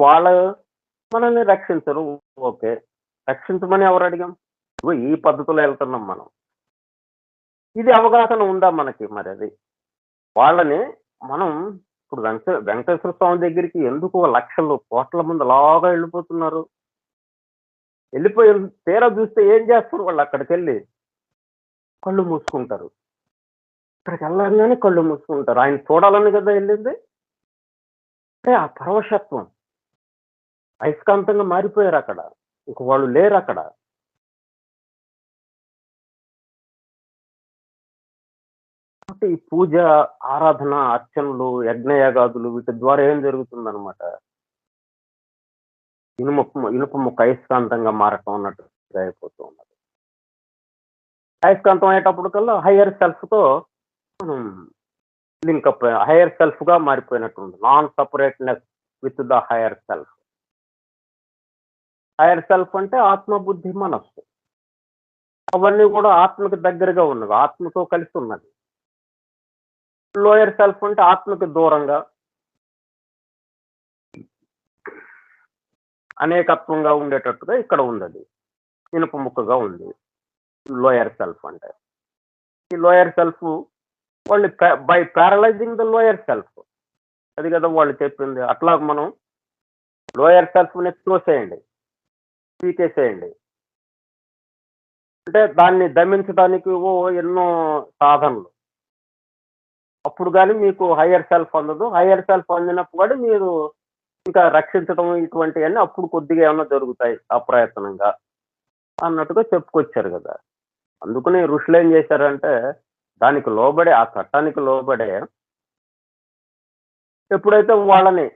మనల్ని రక్షించరు. ఓకే. రక్షించమని ఎవరు అడిగాం? ఇగో ఈ పద్ధతిలో ఎళ్తున్నాం మనం. ఇది అవగాహన ఉందా మనకి మరది? వాళ్ళని మనం ఇప్పుడు వెంకటేశ్వర స్వామి దగ్గరికి ఎందుకు లక్షలు, కోట్ల మంది అలాగా ఎళ్ళిపోతున్నారు? ఎళ్ళిపోయి తీరా చూస్తే ఏం చేస్తారు వాళ్ళక్కడికెళ్ళి? కళ్ళు మూసుకుంటారు. అక్కడికెళ్ళంగానే కళ్ళు మూసుకుంటారు. ఆయన చూడాలని కదా ఎళ్ళింది. అంటే ఆ పరవశత్వం అయస్కాంతంగా మారిపోయారక్కడ. ఇంక వాళ్ళు లేరక్కడ. కాబట్టి ఈ పూజ, ఆరాధన, అర్చనలు, యజ్ఞయాగాదులు వీటి ద్వారా ఏం జరుగుతుందనమాట? ఇనుప ముక్క అయస్కాంతంగా మారటం అన్నట్టుగా అయిపోతూ ఉన్నది. అయస్కాంతం అయ్యేటప్పటికల్లా హైయర్ సెల్ఫ్‌తో మనం లింకప్ హైయర్ సెల్ఫ్‌గా మారిపోయినట్టుంది. Non separateness with the higher self. Higher self అంటే ఆత్మ, బుద్ధి, మనస్సు. అవన్నీ కూడా ఆత్మకి దగ్గరగా ఉన్నవి. ఆత్మతో కలిసి ఉన్నది. లోయర్ సెల్ఫ్ అంటే ఆత్మకి దూరంగా అనేకత్వంగా ఉండేటట్టుగా ఇక్కడ ఉందది. ఇనుప ముక్కగా ఉంది. లోయర్ సెల్ఫ్ అంటే. ఈ లోయర్ సెల్ఫ్ వాళ్ళు బై పారలైజింగ్ ద లోయర్ సెల్ఫ్. అది కదా వాళ్ళు చెప్పింది. అట్లా మనం లోయర్ సెల్ఫ్‌ని తోసేయండి. పీకేసేయండి. అంటే దాన్ని దమించడానికి ఎన్నో సాధనలు. అప్పుడు గాని మీకు హైయర్ సెల్ఫ్ అందదు. హైయర్ సెల్ఫ్ అందినప్పుడు కూడా మీరు ఇంకా రక్షించడం ఇటువంటియన్నీ అప్పుడు కొద్దిగా ఏమన్నా జరుగుతాయి అప్రయత్నంగా అన్నట్టుగా చెప్పుకొచ్చారు గదా! అందుకని ఋషులేం జేశారంటే దానికి లోబడే, ఆ చట్టానికి లోబడే ఎప్పుడైతే వాళ్ళని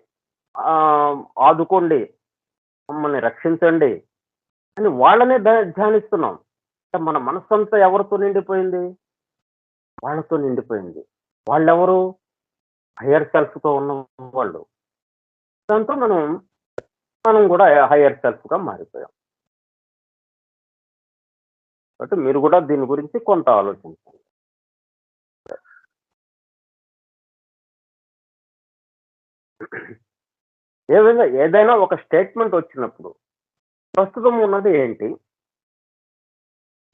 ఆదుకోండి, మమ్మల్ని రక్షించండి అని వాళ్ళనే ధ్యానిస్తున్నాం. అంటే మన మనస్సంతా ఎవరితో నిండిపోయింది? వాళ్ళతో నిండిపోయింది. వాళ్ళెవరు? హైయర్ సెల్ఫ్‌తో ఉన్నవాళ్ళు. దాంతో మనం గూడా హైయర్ సెల్ఫ్‌గా మారిపోయాం. కాబట్టి మీరు గూడా దీని గురించి కొంత ఆలోచించండి. ఏదైనా ఒక స్టేట్మెంట్ వచ్చినప్పుడు ప్రస్తుతం ఉన్నది ఏంటి?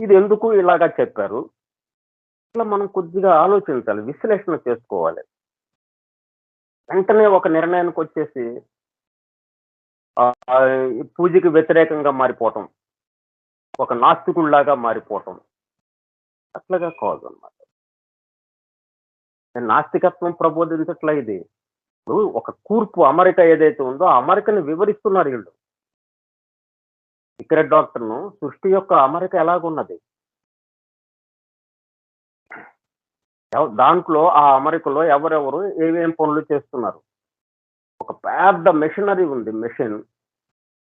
ఇది ఎందుకు ఇలాగా చెప్పారు? ఇట్లా మనం కొద్దిగా ఆలోచించాలి. విశ్లేషణ చేసుకోవాలి. వెంటనే ఒక నిర్ణయానికొచ్చేసి ఈ పూజకి వ్యతిరేకంగా మారిపోవటం. ఒక నాస్తికుడిలాగా మారిపోవటం. అట్లాగా కాదనమాట. నాస్తికత్వం ప్రబోధించట్లా ఇది. ఇప్పుడు ఒక కూర్పు అమరిక ఏదైతే ఉందో, ఆ అమరికని వివరిస్తున్నారు ఈళ్ళు. సీక్రెట్ డాక్టర్‌ను సృష్టి యొక్క అమరిక ఎలాగున్నది? దాంట్లో ఆ అమరికలో ఎవరెవరు ఏమేం పనులు చేస్తున్నారు? ఒక పెద్ద మెషినరీ ఉంది. మెషిన్.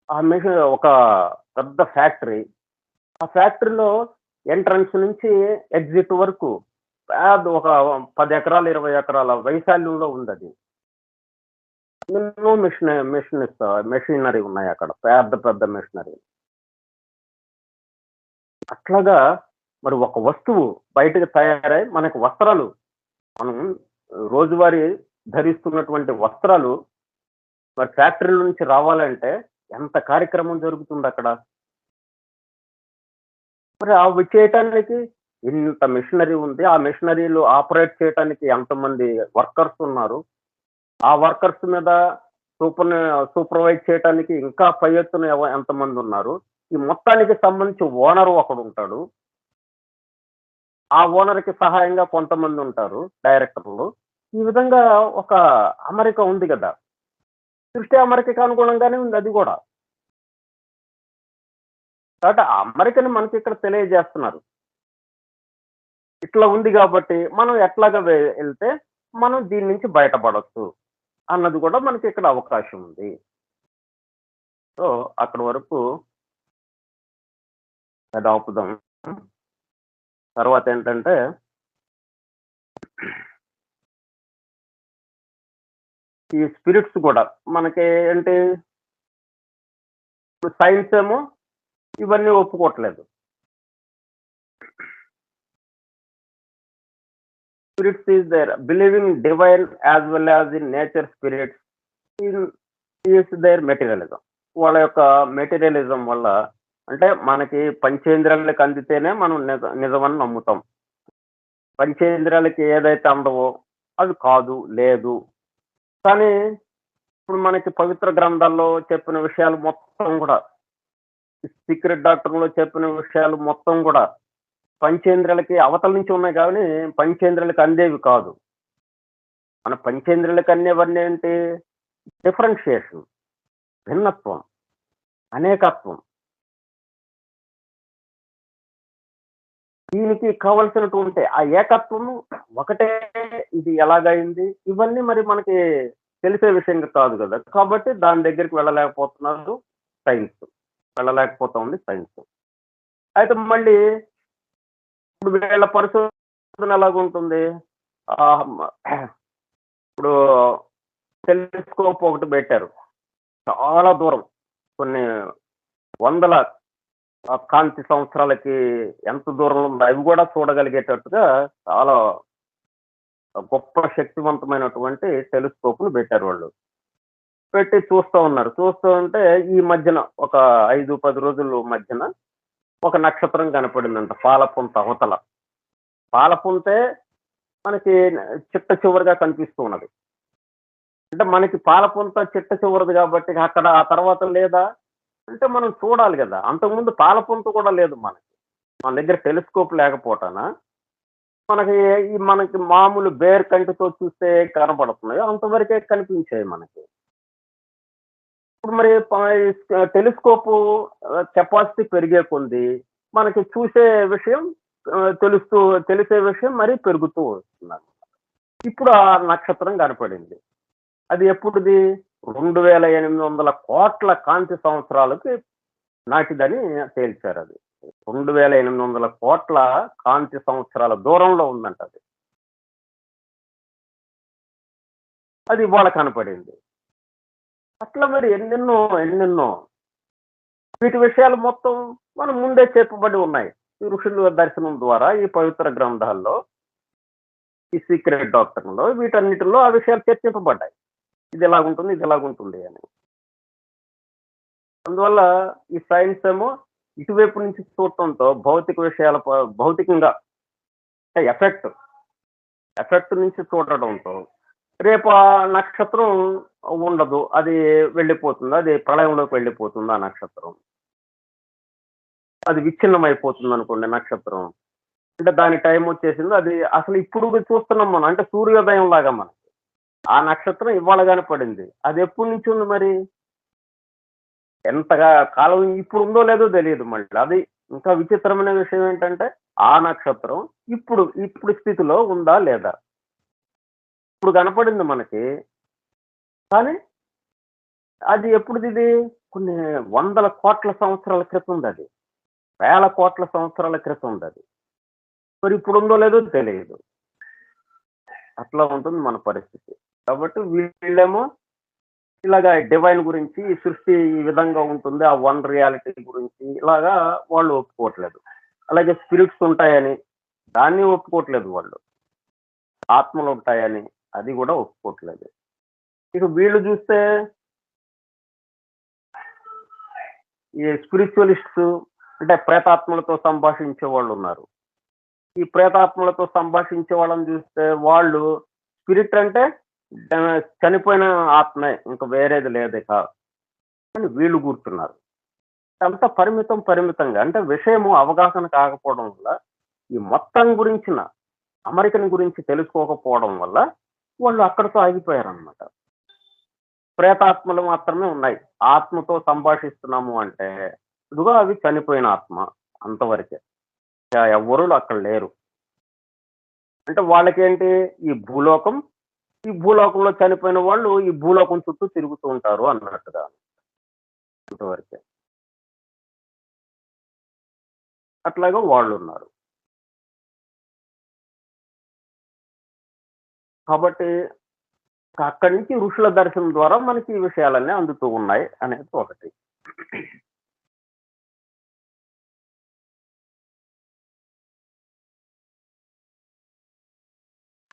ఆ మెషిన్ ఒక పెద్ద ఫ్యాక్టరీ. ఆ ఫ్యాక్టరీలో ఎంట్రన్స్ నుంచి ఎగ్జిట్ వరకు పెద్ద ఒక 10 ఎకరాలు, 20 ఎకరాల వైశాల్యంలో ఉందది. ఎన్నో మెషినరీ ఉన్నాయక్కడ. పెద్ద పెద్ద మెషినరీ. అట్లాగా మరి ఒక వస్తువు బయటకు తయారై మనకు వస్త్రాలు మనం రోజువారీ ధరిస్తున్నటువంటి వస్త్రాలు మరి ఫ్యాక్టరీల నుంచి రావాలంటే ఎంత కార్యక్రమం జరుగుతుందక్కడ. మరి అవి చేయటానికి ఇంత మెషినరీ ఉంది. ఆ మెషినరీలు ఆపరేట్ చేయటానికి ఎంతమంది వర్కర్స్ ఉన్నారు. ఆ వర్కర్స్ మీద సూపర్వైజ్ చేయటానికి ఇంకా పై ఎత్తున ఎంతమంది ఉన్నారు. ఈ మొత్తానికి సంబంధించి ఓనర్ ఒకడుంటాడు. ఆ ఓనర్‌కి సహాయంగా కొంతమంది ఉంటారు డైరెక్టర్లు. ఈ విధంగా ఒక అమరిక ఉంది గదా! సృష్టి అమరికకి అనుగుణంగానే ఉంది అది గూడా. కాబట్టి ఆ అమరికని మనకిక్కడ తెలియజేస్తున్నారు. ఇట్లా ఉంది గాబట్టి మనం ఎట్లాగా ఎళ్తే మనం దీని నుంచి బయటపడొచ్చు అన్నది గూడా మనకిక్కడ అవకాశం ఉంది. సో, అక్కడి వరకు అది ఆపుదాం. తర్వాతేంటంటే ఈ స్పిరిట్స్ గూడా మనకి ఏంటి ఇప్పుడు సైన్స్ ఏమో ఇవన్నీ ఒప్పుకోవట్లేదు. Spirits is there. Believing divine as well as in nature spirits in is there materialism. వాళ్ళ యొక్క మెటీరియలిజం వల్ల అంటే మనకి పంచేంద్రియాలకు అందితేనే మనం నిజమని నమ్ముతాం. పంచేంద్రియాలకి ఏదైతే అందవో అది కాదు, లేదు. కానీ ఇప్పుడు మనకి పవిత్ర గ్రంథాల్లో చెప్పిన విషయాలు మొత్తం గూడా, సీక్రెట్ డాక్టర్‌లో చెప్పిన విషయాలు మొత్తం గూడా పంచేంద్రియాలకి అవతల నుంచి ఉన్నాయి గానీ, పంచేంద్రియాలకి అందేవి కాదు. మన పంచేంద్రియాలకి అందేవన్నీ ఏంటి? డిఫరెన్షియేషన్, భిన్నత్వం, అనేకత్వం. దీనికి కావాల్సినటువంటి ఆ ఏకత్వము ఒకటే. ఇది ఎలాగయింది? ఇవన్నీ మరి మనకి తెలిసే విషయం కాదు గదా! కాబట్టి దాని దగ్గరికి వెళ్ళలేకపోతున్నారు సైన్స్. వెళ్ళలేకపోతా ఉంది సైన్స్. అయితే మళ్ళీ ఇప్పుడు వీళ్ళ పరిశోధన ఎలాగుంటుంది? ఆహ్, మ ఇప్పుడు టెలిస్కోప్ ఒకటి బెట్టారు. చాలా దూరం కొన్ని వందల కాంతి సంవత్సరాలకి ఎంత దూరంలో ఉందో అవి గూడా చూడగలిగేటట్టుగా చాలా గొప్ప శక్తివంతమైనటువంటి టెలిస్కోప్‌ని బెట్టారు వాళ్ళు. పెట్టి చూస్తా ఉన్నారు. చూస్తూ ఉంటే ఈ మధ్యన ఒక 5, 10 రోజుల మధ్యన ఒక నక్షత్రం కనపడిందంట పాలపుంత అవతల. పాలపుంతే మనకి చిట్ట చివరగా కనిపిస్తూ ఉన్నది. అంటే మనకి పాలపుంత చిట్ట చివరిది గాబట్టి అక్కడ ఆ తర్వాత లేదా? అంటే మనం చూడాలి గదా! అంతకుముందు పాలపుంత కూడా లేదు మనకి. మన దగ్గర టెలిస్కోప్ లేకపోవటాన మనకి మనకి మామూలు బేర్ కంటితో చూస్తే కనపడుతున్నాయి. అంతవరకే కనిపించాయి మనకి. ఇప్పుడు మరి టెలిస్కోపు కెపాసిటీ పెరిగే కొద్దీ మనకి చూసే విషయం తెలిసే విషయం మరీ పెరుగుతూ వస్తుందన్నమాట. ఇప్పుడు ఆ నక్షత్రం కనపడింది. అది ఎప్పుడుది? 2800,00,00,000 కాంతి సంవత్సరాలకి నాటిదని తేల్చారది. 2800,00,00,000 కాంతి సంవత్సరాల దూరంలో ఉందంట అది. అది ఇవాళ కనపడింది. అట్లా మరి ఎన్నెన్నో వీటి విషయాలు మొత్తం మనం ముందే చెప్పబడి ఉన్నాయి. ఈ ఋషుల దర్శనం ద్వారా ఈ పవిత్ర గ్రంథాల్లో, ఈ సీక్రెట్ డాక్టర్‌లో వీటన్నిటిలో ఆ విషయాలు చర్చింపబడ్డాయి. ఇది ఇలాగుంటుంది, ఇది ఇలాగుంటుంది అని. అందువల్ల ఈ సైన్స్ ఏమో ఇటువైపు నుంచి చూడటంతో భౌతికంగా ఎఫెక్ట్ ఎఫెక్ట్ నుంచి చూడడంతో రేపు ఆ నక్షత్రం ఉండదు, అది వెళ్ళిపోతుంది, అది ప్రళయంలోకి వెళ్ళిపోతుంది. ఆ నక్షత్రం అది విచ్ఛిన్నం అయిపోతుంది అనుకోండి నక్షత్రం. అంటే దాని టైం వచ్చేసింది. అది అసలు ఇప్పుడు చూస్తున్నాం మనం, అంటే సూర్యోదయం లాగా మనకి ఆ నక్షత్రం ఇవాళగానే పడింది. అది ఎప్పటి నుంచి ఉంది మరి, ఎంతగా కాలం ఇప్పుడు ఉందో లేదో తెలియదు. మళ్ళీ అది ఇంకా విచిత్రమైన విషయం ఏంటంటే ఆ నక్షత్రం ఇప్పుడు ఇప్పుడు స్థితిలో ఉందా లేదా, ఇప్పుడు కనపడింది మనకి. కానీ అది ఎప్పుడుది, ఇది కొన్ని వందల కోట్ల సంవత్సరాల క్రితం అది, వేల కోట్ల సంవత్సరాల క్రితం అది. మరి ఇప్పుడు ఉందో లేదో తెలియదు. అట్లా ఉంటుంది మన పరిస్థితి. కాబట్టి వీళ్ళేమో ఇలాగా డివైన్ గురించి, ఈ సృష్టి ఈ విధంగా ఉంటుంది, ఆ వన్ రియాలిటీ గురించి ఇలాగా వాళ్ళు ఒప్పుకోవట్లేదు. అలాగే స్పిరిట్స్ ఉంటాయని దాన్ని ఒప్పుకోవట్లేదు వాళ్ళు. ఆత్మలు ఉంటాయని అది కూడా ఒప్పుకోవట్లేదు. ఇక వీళ్ళు చూస్తే ఈ స్పిరిచువలిస్ట్స్ అంటే ప్రేతాత్మలతో సంభాషించే వాళ్ళు ఉన్నారు. ఈ ప్రేతాత్మలతో సంభాషించే వాళ్ళని చూస్తే వాళ్ళు స్పిరిట్ అంటే చనిపోయిన ఆత్మే, ఇంకా వేరేది లేదు ఇక అని వీళ్ళు కూర్చున్నారు. అంత పరిమితంగా, అంటే విషయము అవగాహన కాకపోవడం వల్ల, ఈ మొత్తం గురించిన అమెరికన్ గురించి తెలుసుకోకపోవడం వల్ల వాళ్ళు అక్కడితో ఆగిపోయారనమాట. ప్రేతాత్మలు మాత్రమే ఉన్నాయి. ఆత్మతో సంభాషిస్తున్నాము అంటే ఇదిగో అవి చనిపోయిన ఆత్మ, అంతవరకే. ఎవ్వరూ అక్కడ లేరు. అంటే వాళ్ళకేంటి, ఈ భూలోకంలో చనిపోయిన వాళ్ళు ఈ భూలోకం చుట్టూ తిరుగుతూ ఉంటారు అన్నట్టుగా, అంతవరకే. అట్లాగా వాళ్ళు ఉన్నారు. కాబట్టి అక్కడి నుంచి ఋషుల దర్శనం ద్వారా మనకి ఈ విషయాలన్నీ అందుతూ ఉన్నాయి అనేది ఒకటి.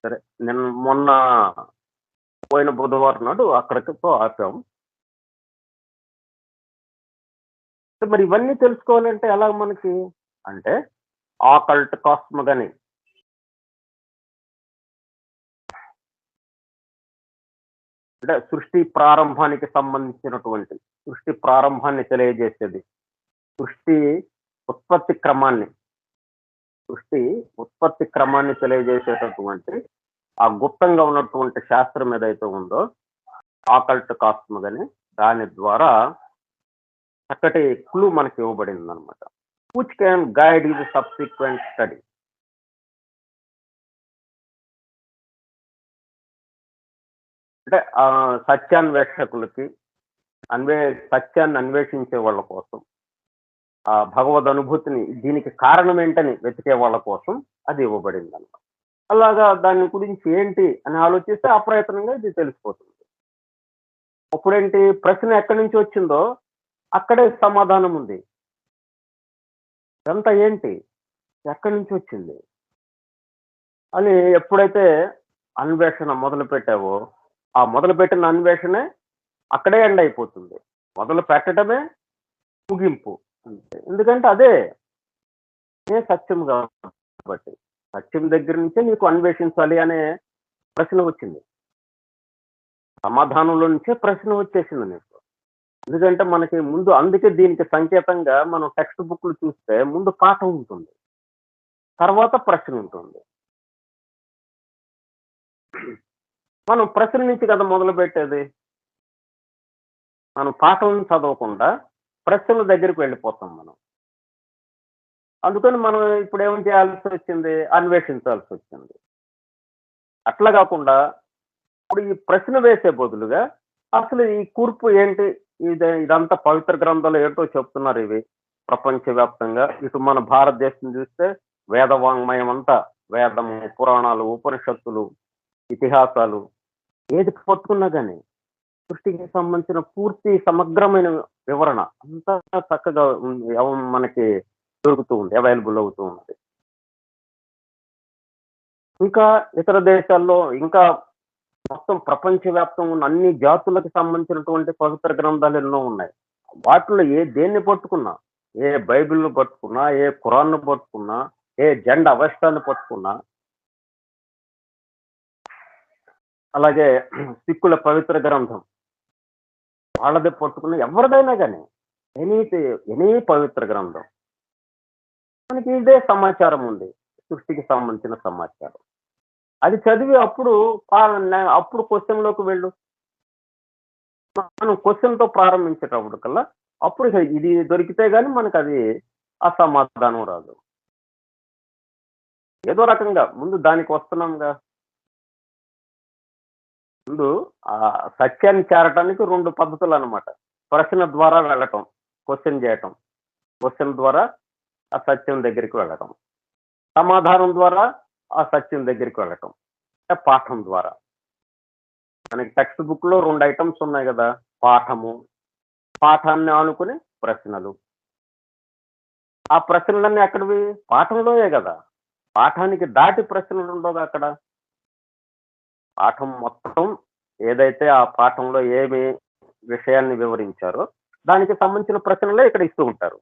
సరే, నేను మొన్న పోయిన బుధవారం నాడు అక్కడితో ఆపాం. మరి ఇవన్నీ తెలుసుకోవాలంటే ఎలా మనకి అంటే ఆకల్ట్ కాస్మగని, అంటే సృష్టి ప్రారంభానికి సంబంధించినటువంటి, సృష్టి ప్రారంభాన్ని తెలియజేసేది, సృష్టి ఉత్పత్తి క్రమాన్ని తెలియజేసేటటువంటి ఆ గుప్తంగా ఉన్నటువంటి శాస్త్రం ఏదైతే ఉందో ఆకల్ట్ కాస్మగని, దాని ద్వారా చక్కటి క్లూ మనకి ఇవ్వబడింది అనమాట. విచ్ కెన్ గైడ్ ఇది సబ్సిక్వెంట్ స్టడీ. అంటే సత్యాన్వేషకులకి, సత్యాన్ని అన్వేషించే వాళ్ళ కోసం, ఆ భగవద్ అనుభూతిని, దీనికి కారణం ఏంటని వెతికే వాళ్ళ కోసం అది ఇవ్వబడింది అనమాట. అలాగా దాని గురించి ఏంటి అని ఆలోచిస్తే అప్రయత్నంగా ఇది తెలిసిపోతుంది. అప్పుడేంటి, ప్రశ్న ఎక్కడి నుంచి వచ్చిందో అక్కడే సమాధానం ఉంది. ఇదంతా ఏంటి, ఎక్కడి నుంచి వచ్చింది అని ఎప్పుడైతే అన్వేషణ మొదలు పెట్టావో, ఆ మొదలుపెట్టిన అన్వేషణే అక్కడే ఎండ్ అయిపోతుంది. మొదలు పెట్టడమే ముగింపు. ఎందుకంటే అదే సత్యం కాబట్టి, సత్యం దగ్గర నుంచే నీకు అన్వేషించాలి అనే ప్రశ్న వచ్చింది. సమాధానంలో నుంచే ప్రశ్న వచ్చేసింది నీకు. ఎందుకంటే మనకి ముందు, అందుకే దీనికి సంకేతంగా మనం టెక్స్ట్ బుక్లు చూస్తే ముందు పాఠం ఉంటుంది, తర్వాత ప్రశ్న ఉంటుంది. మనం ప్రశ్న నుంచి కదా మొదలు పెట్టేది. మనం పాఠం చదవకుండా ప్రశ్నల దగ్గరికి వెళ్ళిపోతాం మనం. అందుకని మనం ఇప్పుడు ఏం చేయాల్సి వచ్చింది, అన్వేషించాల్సి వచ్చింది. అట్లా కాకుండా ఇప్పుడు ఈ ప్రశ్న వేసే బదులుగా అసలు ఈ కూర్పు ఏంటి, ఇదంతా పవిత్ర గ్రంథాలు ఏంటో చెప్తున్నారు ఇవి ప్రపంచవ్యాప్తంగా. ఇటు మన భారతదేశం చూస్తే వేదవాంగ్మయం అంతా, వేదము, పురాణాలు, ఉపనిషత్తులు, ఇతిహాసాలు, ఏది పట్టుకున్నా కానీ సృష్టికి సంబంధించిన పూర్తి సమగ్రమైన వివరణ అంతా చక్కగా మనకి దొరుకుతూ ఉంది, అవైలబుల్ అవుతూ ఉంది. ఇంకా ఇతర దేశాల్లో, ఇంకా మొత్తం ప్రపంచవ్యాప్తంగా ఉన్న అన్ని జాతులకు సంబంధించినటువంటి పవిత్ర గ్రంథాలు ఎన్నో ఉన్నాయి. వాటిలో దేన్ని పట్టుకున్నా, ఏ బైబిల్ను పట్టుకున్నా, ఏ ఖురాన్ను పట్టుకున్నా, ఏ జెండా అవస్థాన్ని పట్టుకున్నా అలాగే సిక్కుల పవిత్ర గ్రంథం వాళ్ళది పట్టుకున్న ఎవరిదైనా కానీ ఎనీ ఎనీ పవిత్ర గ్రంథం మనకి ఇదే సమాచారం ఉంది. సృష్టికి సంబంధించిన సమాచారం. అది చదివి అప్పుడు అప్పుడు క్వెషన్‌లోకి వెళ్ళు. మనం క్వెషన్‌తో ప్రారంభించేటప్పటికల్లా అప్పుడు ఇది దొరికితే గాని మనకది ఆ సమాధానం రాదు. ఏదో రకంగా ముందు దానికి వస్తున్నాంగా. ముందు సత్యాన్ని చేరటానికి 2 పద్ధతులనమాట. ప్రశ్న ద్వారా వెళ్ళటం, క్వెషన్ చేయటం. క్వెషన్ ద్వారా ఆ సత్యం దగ్గరికి వెళ్ళటం. సమాధానం ద్వారా ఆ సత్యం దగ్గరికి వెళ్ళటం. అంటే పాఠం ద్వారా. మనకి టెక్స్ట్ బుక్‌లో 2 ఐటెమ్స్ ఉన్నాయి గదా! పాఠము, పాఠాన్ని ఆనుకుని ప్రశ్నలు. ఆ ప్రశ్నలన్నీ ఎక్కడివి? పాఠంలోయే గదా! పాఠానికి దాటి ప్రశ్నలుండవుగా అక్కడ. పాఠం మొత్తం ఏదైతే ఆ పాఠంలో ఏమి విషయాన్ని వివరించారో, దానికి సంబంధించిన ప్రశ్నలే ఇక్కడ ఇస్తూ ఉంటారు.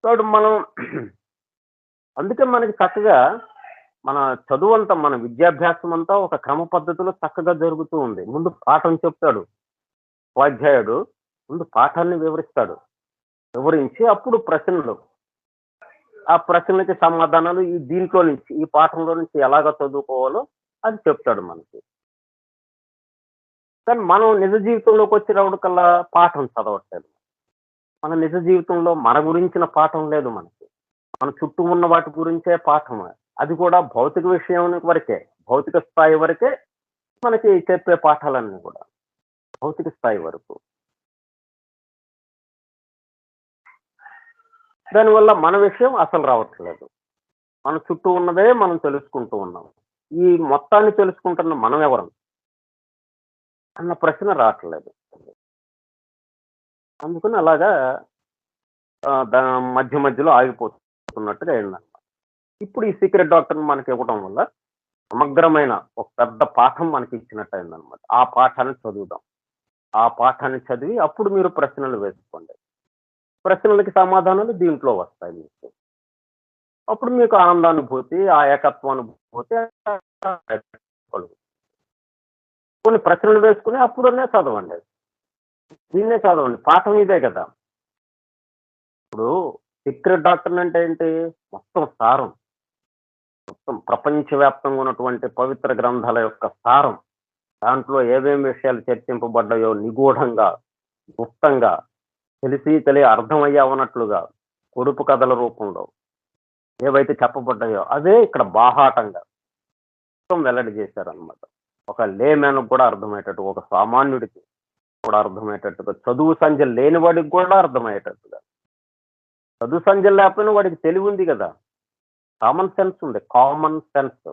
సో, మనం అందుకే మనకి చక్కగా మన చదువంతా, మన విద్యాభ్యాసం అంతా ఒక క్రమ పద్ధతిలో చక్కగా జరుగుతూ ఉంది. ముందు పాఠం చెప్తాడు ఉపాధ్యాయుడు. ముందు పాఠాన్ని వివరిస్తాడు. వివరించి అప్పుడు ప్రశ్నలు. ఆ ప్రశ్నలకి సమాధానాలు దీంట్లో నుంచి, ఈ పాఠంలో నుంచి ఎలాగ చదువుకోవాలో అది చెప్తాడు మనకి. కానీ మనం నిజ జీవితంలోకొచ్చేటప్పటికల్లా పాఠం చదవట్లేదు. మన నిజ జీవితంలో మన గురించిన పాఠం లేదు మనకి. మన చుట్టూ ఉన్న వాటి గురించే పాఠం. అది కూడా భౌతిక విషయం వరకే. భౌతిక స్థాయి వరకే మనకి చెప్పే పాఠాలన్నీ కూడా. భౌతిక స్థాయి వరకు. దానివల్ల మన విషయం అసలు రావట్లేదు. మన చుట్టూ ఉన్నదే మనం తెలుసుకుంటూ ఉన్నాం. ఈ మొత్తాన్ని తెలుసుకుంటున్న మనం ఎవరం? అన్న ప్రశ్న రావట్లేదు. అందుకని అలాగా దా మధ్య మధ్యలో ఆగిపోతున్నట్టుగా అయిందనమాట. ఇప్పుడు ఈ సీక్రెట్ డాక్టర్‌ని మనకివ్వటం వల్ల సమగ్రమైన ఒక పెద్ద పాఠం మనకిచ్చినట్టయిందనమాట. ఆ పాఠాన్ని చదువుదాం. ఆ పాఠాన్ని చదివి అప్పుడు మీరు ప్రశ్నలు వేసుకోండి. ప్రశ్నలకి సమాధానాలు దీంట్లో వస్తాయి మీకు. అప్పుడు మీకు ఆనందానుభూతి, ఆ ఏకత్వానుభూతి కలుగుతుంది. కొన్ని ప్రశ్నలు వేసుకొని అప్పుడనే చదవండి. దీన్నే చదవండి. పాఠం ఇదే కదా! ఇప్పుడు సీక్రెట్ డాక్టర్ అంటే ఏంటి? మొత్తం సారం. మొత్తం ప్రపంచవ్యాప్తంగా ఉన్నటువంటి పవిత్ర గ్రంథాల యొక్క సారం. దాంట్లో ఏమేం విషయాలు చర్చింపబడ్డాయో నిగూఢంగా, గుప్తంగా, తెలిసి అర్థమయ్యావన్నట్లుగా, పొడుపు కథల రూపంలో ఏవైతే చెప్పబడ్డాయో అవే ఇక్కడ బాహాటంగా మొత్తం వెల్లడి చేశారనమాట. ఒక లేమ్యాన్‌కి కూడా అర్థమయ్యేటట్టు, ఒక సామాన్యుడికి కూడా అర్థమయ్యేటట్టుగా, చదువు సంధ్య లేని వాడికి కూడా అర్థమయ్యేటట్టుగా. చదువు సంధ్య లేకపోయినా వాడికి తెలివుంది గదా! కామన్ సెన్స్ ఉంది. Common sense.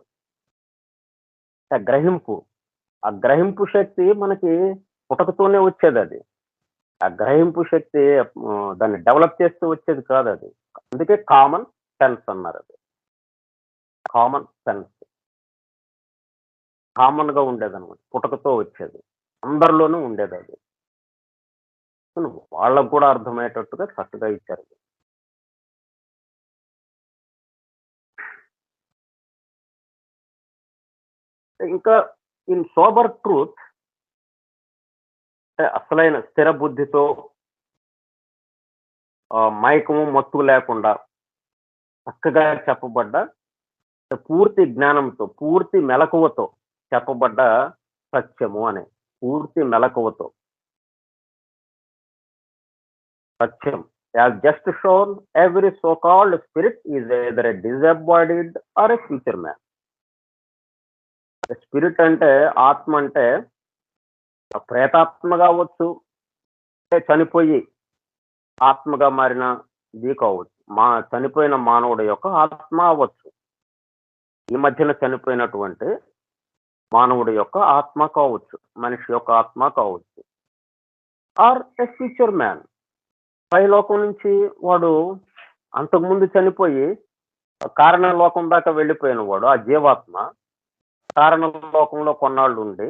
గ్రహింపు. ఆ గ్రహింపు శక్తి మనకి పుటకతోనే వచ్చేదది. ఆ గ్రహింపు శక్తి దాన్ని డెవలప్ చేస్తూ వచ్చేది కాదది. అందుకే కామన్ సెన్స్ అన్నారది. Common sense. కామన్‌గా ఉండేదనమాట. పుటకతో వచ్చేది. అందరిలోనూ ఉండేదది. వాళ్ళకి కూడా అర్థమయ్యేటట్టుగా చక్కగా ఇచ్చారు. ఇంకా ఇన్ సోబర్ ట్రూత్ అంటే అసలైన స్థిర బుద్ధితో మైకము, మత్తు లేకుండా చక్కగా చెప్పబడ్డ పూర్తి జ్ఞానంతో, పూర్తి మెలకువతో చెప్పబడ్డ సత్యము అనే. పూర్తి మెలకువతో. సత్యం. Has just shown every so-called spirit is either a disembodied or a future man. Spirit అంటే ఆత్మ అంటే ప్రేతాత్మ కావచ్చు, చనిపోయి ఆత్మగా మారిన ఇది కావచ్చు. చనిపోయిన మానవుడి యొక్క ఆత్మ అవ్వచ్చు. ఈ మధ్యన చనిపోయినటువంటి మానవుడి యొక్క ఆత్మ కావచ్చు. మనిషి యొక్క ఆత్మ కావచ్చు. Or a future man. పైలోకం నుంచి వాడు అంతకుముందు చనిపోయి కారణ లోకం దాకా వెళ్ళిపోయిన వాడు, ఆ జీవాత్మ కారణ లోకంలో కొన్నాళ్ళు ఉండి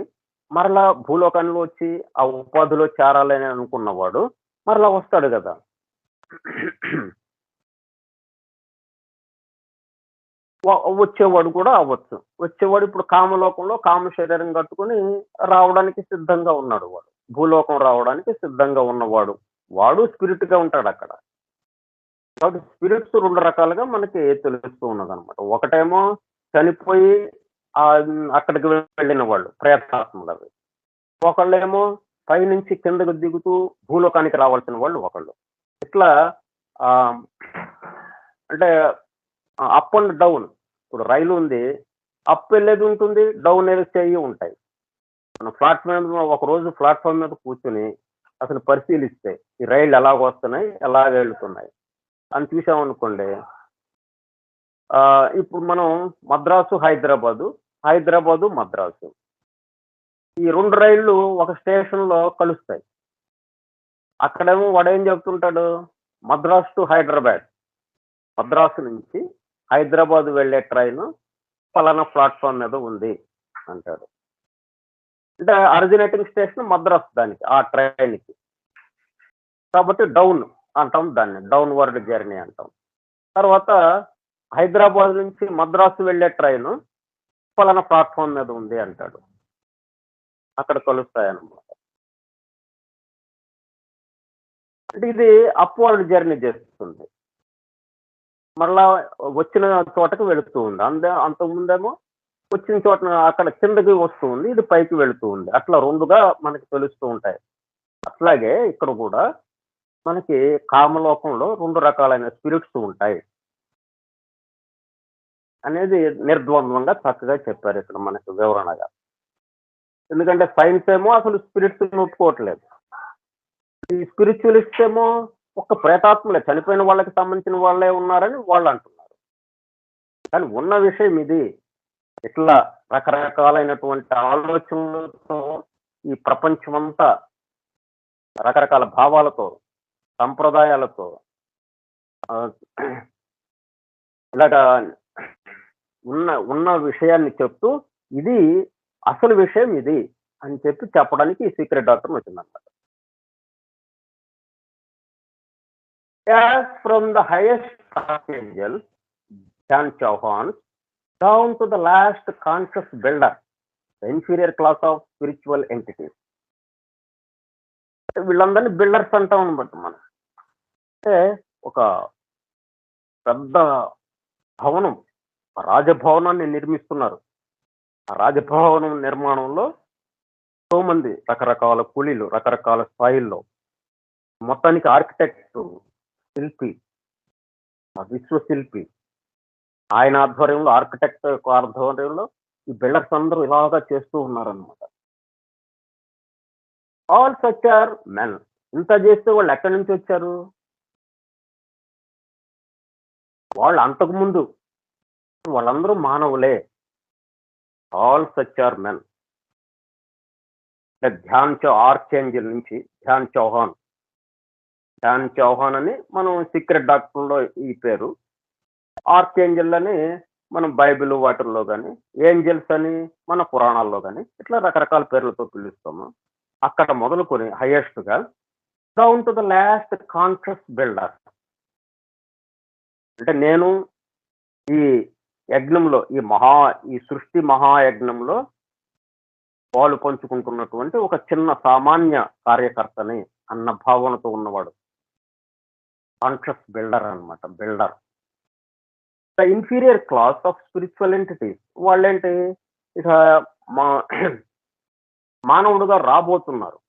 మరలా భూలోకంలో వచ్చి ఆ ఉపాధిలో చేరాలని అనుకున్నవాడు మరలా వస్తాడు కదా. వచ్చేవాడు కూడా అవ్వచ్చు. వచ్చేవాడు ఇప్పుడు కామలోకంలో కామ శరీరం కట్టుకొని రావడానికి సిద్ధంగా ఉన్నాడు వాడు. భూలోకం రావడానికి సిద్ధంగా ఉన్నవాడు. వాడు స్పిరిట్‌గా ఉంటాడక్కడ. కాబట్టి స్పిరిట్స్ 2 రకాలుగా మనకి తెలుస్తూ ఉన్నదనమాట. ఒకటేమో చనిపోయి అక్కడికి వెళ్ళిన వాళ్ళు ప్రేతాత్మలవి. ఒకళ్ళేమో పైనుంచి కిందకు దిగుతూ భూలోకానికి రావాల్సిన వాళ్ళు ఒకళ్ళు. ఇట్లా ఆహ్, అంటే అప్ అండ్ డౌన్. ఇప్పుడు రైలు ఉంది. అప్ వెళ్ళేది ఉంటుంది. డౌన్ వెళ్ళేవి ఉంటాయి. మనం ప్లాట్‌ఫార్మ్ మీద ఒకరోజు ప్లాట్‌ఫార్మ్ మీద కూర్చొని అసలు పరిశీలిస్తే ఈ రైళ్లు ఎలాగొస్తున్నాయి, ఎలాగ వెళ్తున్నాయి అని చూసామనుకోండి. ఇప్పుడు మనం మద్రాసు, హైదరాబాదు, హైదరాబాదు, మద్రాసు. ఈ 2 రైళ్లు ఒక స్టేషన్‌లో కలుస్తాయి. అక్కడేమో వాడేం చెప్తుంటాడు, మద్రాస్ టు హైదరాబాద్. మద్రాసు నుంచి హైదరాబాద్ వెళ్ళే ట్రైను పలానా ప్లాట్‌ఫార్మ్ మీద ఉంది అంటాడు. అంటే ఆరిజినేటింగ్ స్టేషన్ మద్రాస్ దానికి, ఆ ట్రైన్‌కి. కాబట్టి డౌన్ అంటాం దాన్ని. డౌన్‌వర్డ్ జర్నీ అంటాం. తర్వాత హైదరాబాద్ నుంచి మద్రాసు వెళ్ళే ట్రైను పలానా ప్లాట్‌ఫార్మ్ మీద ఉంది అంటాడు. అక్కడ కలుస్తాయన్నమాట. అంటే ఇది అప్‌వర్డ్ జర్నీ చేస్తుంది. మరలా వచ్చిన చోటకి వెళుతూ ఉంది. అంతకుముందేమో వచ్చిన చోటన అక్కడ కిందకి వస్తూ ఉంది. ఇది పైకి వెళుతూ ఉంది. అట్లా 2గా మనకి తెలుస్తూ ఉంటాయి. అట్లాగే ఇక్కడ కూడా మనకి కామలోకంలో 2 రకాలైన స్పిరిట్స్ ఉంటాయి. అనేది నిర్ద్వంద్వంగా చక్కగా చెప్పారు ఇక్కడ మనకు వివరణగా. ఎందుకంటే సైన్స్ ఏమో అసలు స్పిరిట్స్‌ని ఒప్పుకోవట్లేదు. ఈ స్పిరిచ్యువలిస్ట్స్ ఏమో ఒక్క ప్రేతాత్మలే చనిపోయిన వాళ్ళకి సంబంధించిన వాళ్ళే ఉన్నారని వాళ్ళు అంటున్నారు. కానీ ఉన్న విషయం ఇది. ఇట్లా రకరకాలైనటువంటి ఆలోచనలతో ఈ ప్రపంచమంతా రకరకాల భావాలతో, సంప్రదాయాలతో ఇలాగా ఉన్న విషయాన్ని చెప్తూ ఇది అసలు విషయం ఇది అని చెప్పడానికి ఈ సీక్రెట్ డాక్టర్ వచ్చిందన్నమాట. As from the highest archangel, Jan Chauhan, down to the last conscious builder, the inferior class of spiritual entities. వీళ్ళందరినీ బిల్డర్స్ అంటాం అనమాట మనం. అంటే ఒక పెద్ద భవనం, రాజభవనాన్ని నిర్మిస్తున్నారు. ఆ రాజభవనం నిర్మాణంలో ఎంతో మంది రకరకాల కూలీలు, రకరకాల స్థాయిల్లో మొత్తానికి ఆర్కిటెక్ట్, శిల్పి, విశ్వశిల్పి ఆయన ఆధ్వర్యంలో, ఆర్కిటెక్ట్ ఆధ్వర్యంలో ఈ బిల్డర్స్ అందరూ ఇలాగా చేస్తూ ఉన్నారనమాట. All such are men. ఇంత చేస్తే వాళ్ళు ఎక్కడి నుంచి వచ్చారు? వాళ్ళు అంతకుముందు వాళ్ళందరూ మానవులే. All such are men. Dhyan archangel నుంచి ధ్యాన్ చౌహాన్. ధ్యాన్ చౌహాన్ అని మనం సీక్రెట్ డాక్టర్లో ఈ పేరు. ఆర్చేంజల్ అని మనం బైబిల్ వాటిల్లో కానీ, ఏంజల్స్ అని మన పురాణాల్లో కానీ ఇట్లా రకరకాల పేర్లతో పిలుస్తాము. అక్కడ మొదలుకొని హైయెస్ట్‌గా down to the last conscious builder. అంటే నేను ఈ యజ్ఞంలో ఈ సృష్టి మహాయజ్ఞంలో పాలు పంచుకుంటున్నటువంటి ఒక చిన్న సామాన్య కార్యకర్తని అన్న భావనతో ఉన్నవాడు కాన్షియస్ బిల్డర్ అన్నమాట. Builder. The inferior class of spiritual entities. వాళ్ళేంటి ఇక మానవుడుగా రాబోతున్నారు.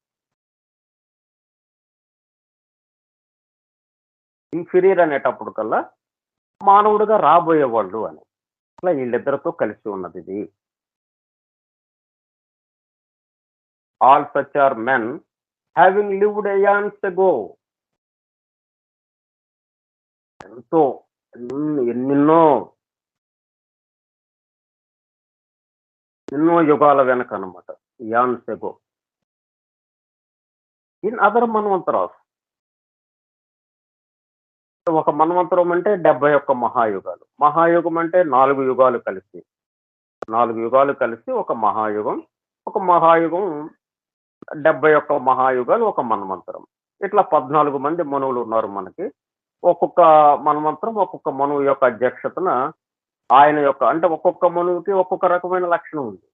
ఇన్ఫీరియర్ అనేటప్పుడు కల్లా మానవుడుగా రాబోయేవాళ్ళు అని. అట్లా వీళ్ళిద్దరితో కలిసి ఉన్నది ఇది. All such are men having lived aeons ago. ఎంతో ఎన్నెన్నో యుగాల వెనక అనమాట. Aeons ago. ఇన్ అదర్ మన్వంతరాస్. ఒక మన్వంతరం అంటే 71 మహాయుగాలు. మహాయుగం అంటే 4 యుగాలు కలిసి. 4 యుగాలు కలిసి ఒక మహాయుగం. ఒక మహాయుగం 71 మహాయుగాలు ఒక మన్వంతరం. ఇట్లా 14 మంది మనువులు ఉన్నారు మనకి. ఒక్కొక్క మన్వంతరం ఒక్కొక్క మనువు యొక్క అధ్యక్షతన ఆయన యొక్క అంటే ఒక్కొక్క మనువుకి ఒక్కొక్క రకమైన లక్షణం ఉంది.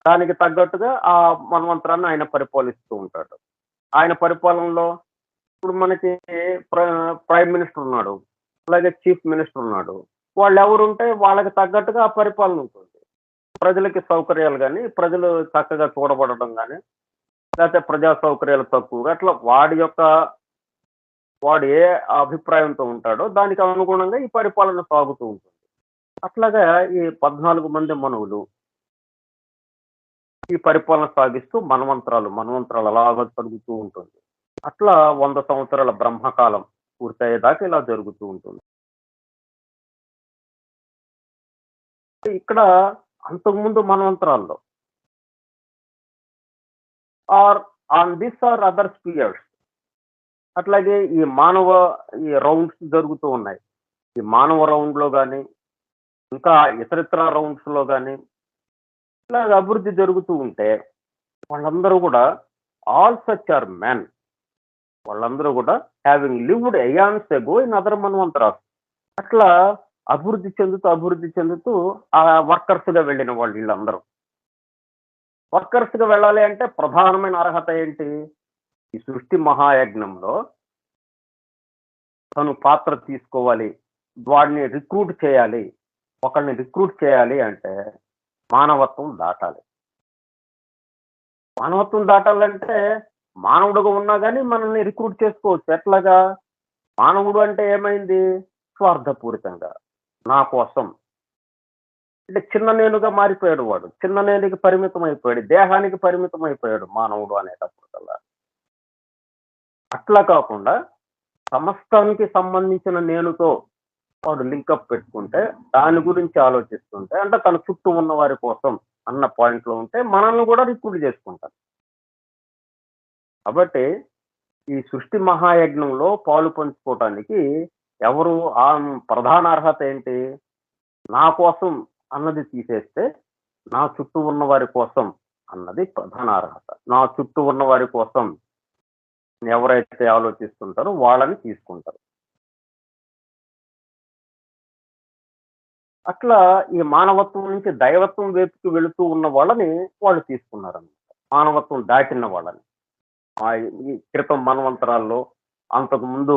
దానికి తగ్గట్టుగా ఆ మన్వంతరాన్ని ఆయన పరిపాలిస్తూ ఉంటాడు. ఆయన పరిపాలనలో ఇప్పుడు మనకి ప్ర ప్రైమ్ మినిస్టర్ ఉన్నాడు. అలాగే చీఫ్ మినిస్టర్ ఉన్నాడు. వాళ్ళెవరుంటే వాళ్ళకి తగ్గట్టుగా ఆ పరిపాలన ఉంటుంది. ప్రజలకి సౌకర్యాలు గాని, ప్రజలు చక్కగా చూడబడడం గాని, లేతే ప్రజా సౌకర్యాలు తక్కువగా అట్లా వాడు ఏ అభిప్రాయంతో ఉంటాడో దానికి అనుగుణంగా ఈ పరిపాలన సాగుతూ ఉంటుంది. అట్లాగా ఈ 14 మంది మనువులు ఈ పరిపాలన సాగిస్తూ మన్వంతరాలు అలాగా జరుగుతూ ఉంటుంది. అట్లా 100 సంవత్సరాల బ్రహ్మకాలం పూర్తయ్యేదాకా ఇలా జరుగుతూ ఉంటుంది. ఇక్కడ అంతకుముందు మన్వంతరాల్లో or on this or other spheres అట్లాగే ఈ రౌండ్స్ జరుగుతూ ఉన్నాయి. ఈ మానవ రౌండ్‌లో గాని, ఇంకా ఇతరితర రౌండ్స్‌లో గాని ఇలాగ అభివృద్ధి జరుగుతూ ఉంటే వాళ్ళందరూ కూడా ఆల్ సచ్ ఆర్ మెన్. వాళ్ళందరూ కూడా having lived aeons ago in other మన్వంతరాస్. అట్లా అభివృద్ధి చెందుతూ ఆ వర్కర్స్‌గా వెళ్ళిన వాళ్ళు వీళ్ళందరూ. వర్కర్స్‌గా వెళ్ళాలి అంటే ప్రధానమైన అర్హత ఏంటి? ఈ సృష్టి మహాయజ్ఞంలో తను పాత్ర తీసుకోవాలి. వాడిని రిక్రూట్ చేయాలి. ఒకళ్ళని రిక్రూట్ చేయాలి అంటే మానవత్వం దాటాలి. మానవత్వం దాటాలంటే మానవుడుగా ఉన్నా గాని మనల్ని రిక్రూట్ చేసుకోవచ్చు. ఎట్లాగా? మానవుడు అంటే ఏమైంది? స్వార్థపూరితంగా. నా కోసం. అంటే చిన్న నేనుగా మారిపోయాడు వాడు. చిన్న నేనుకి పరిమితం అయిపోయాడు. దేహానికి పరిమితం అయిపోయాడు మానవుడు అనేటప్పటికల్లా. అట్లా కాకుండా సమస్తానికి సంబంధించిన నేనుతో వాడు లింకప్ పెట్టుకుంటే, దాని గురించి ఆలోచిస్తుంటే, అంటే తన చుట్టూ ఉన్న వారి కోసం అన్న పాయింట్‌లో ఉంటే మనల్ని కూడా రిక్రూట్ చేసుకుంటారు. కాబట్టి ఈ సృష్టి మహాయజ్ఞంలో పాలు పంచుకోవటానికి ఎవరు ప్రధాన అర్హత ఏంటి? నా కోసం అన్నది తీసేస్తే, నా చుట్టూ ఉన్న వారి కోసం అన్నది ప్రధాన అర్హత. నా చుట్టూ ఉన్న వారి కోసం ఎవరైతే ఆలోచిస్తుంటారో వాళ్ళని తీసుకుంటారు. అట్లా ఈ మానవత్వం నుంచి దైవత్వం వైపుకి వెళుతూ ఉన్న వాళ్ళని వాళ్ళు తీసుకున్నారన్నమాట. మానవత్వం దాటిన వాళ్ళని. ఈ క్రితం మన్వంతరాల్లో అంతకుముందు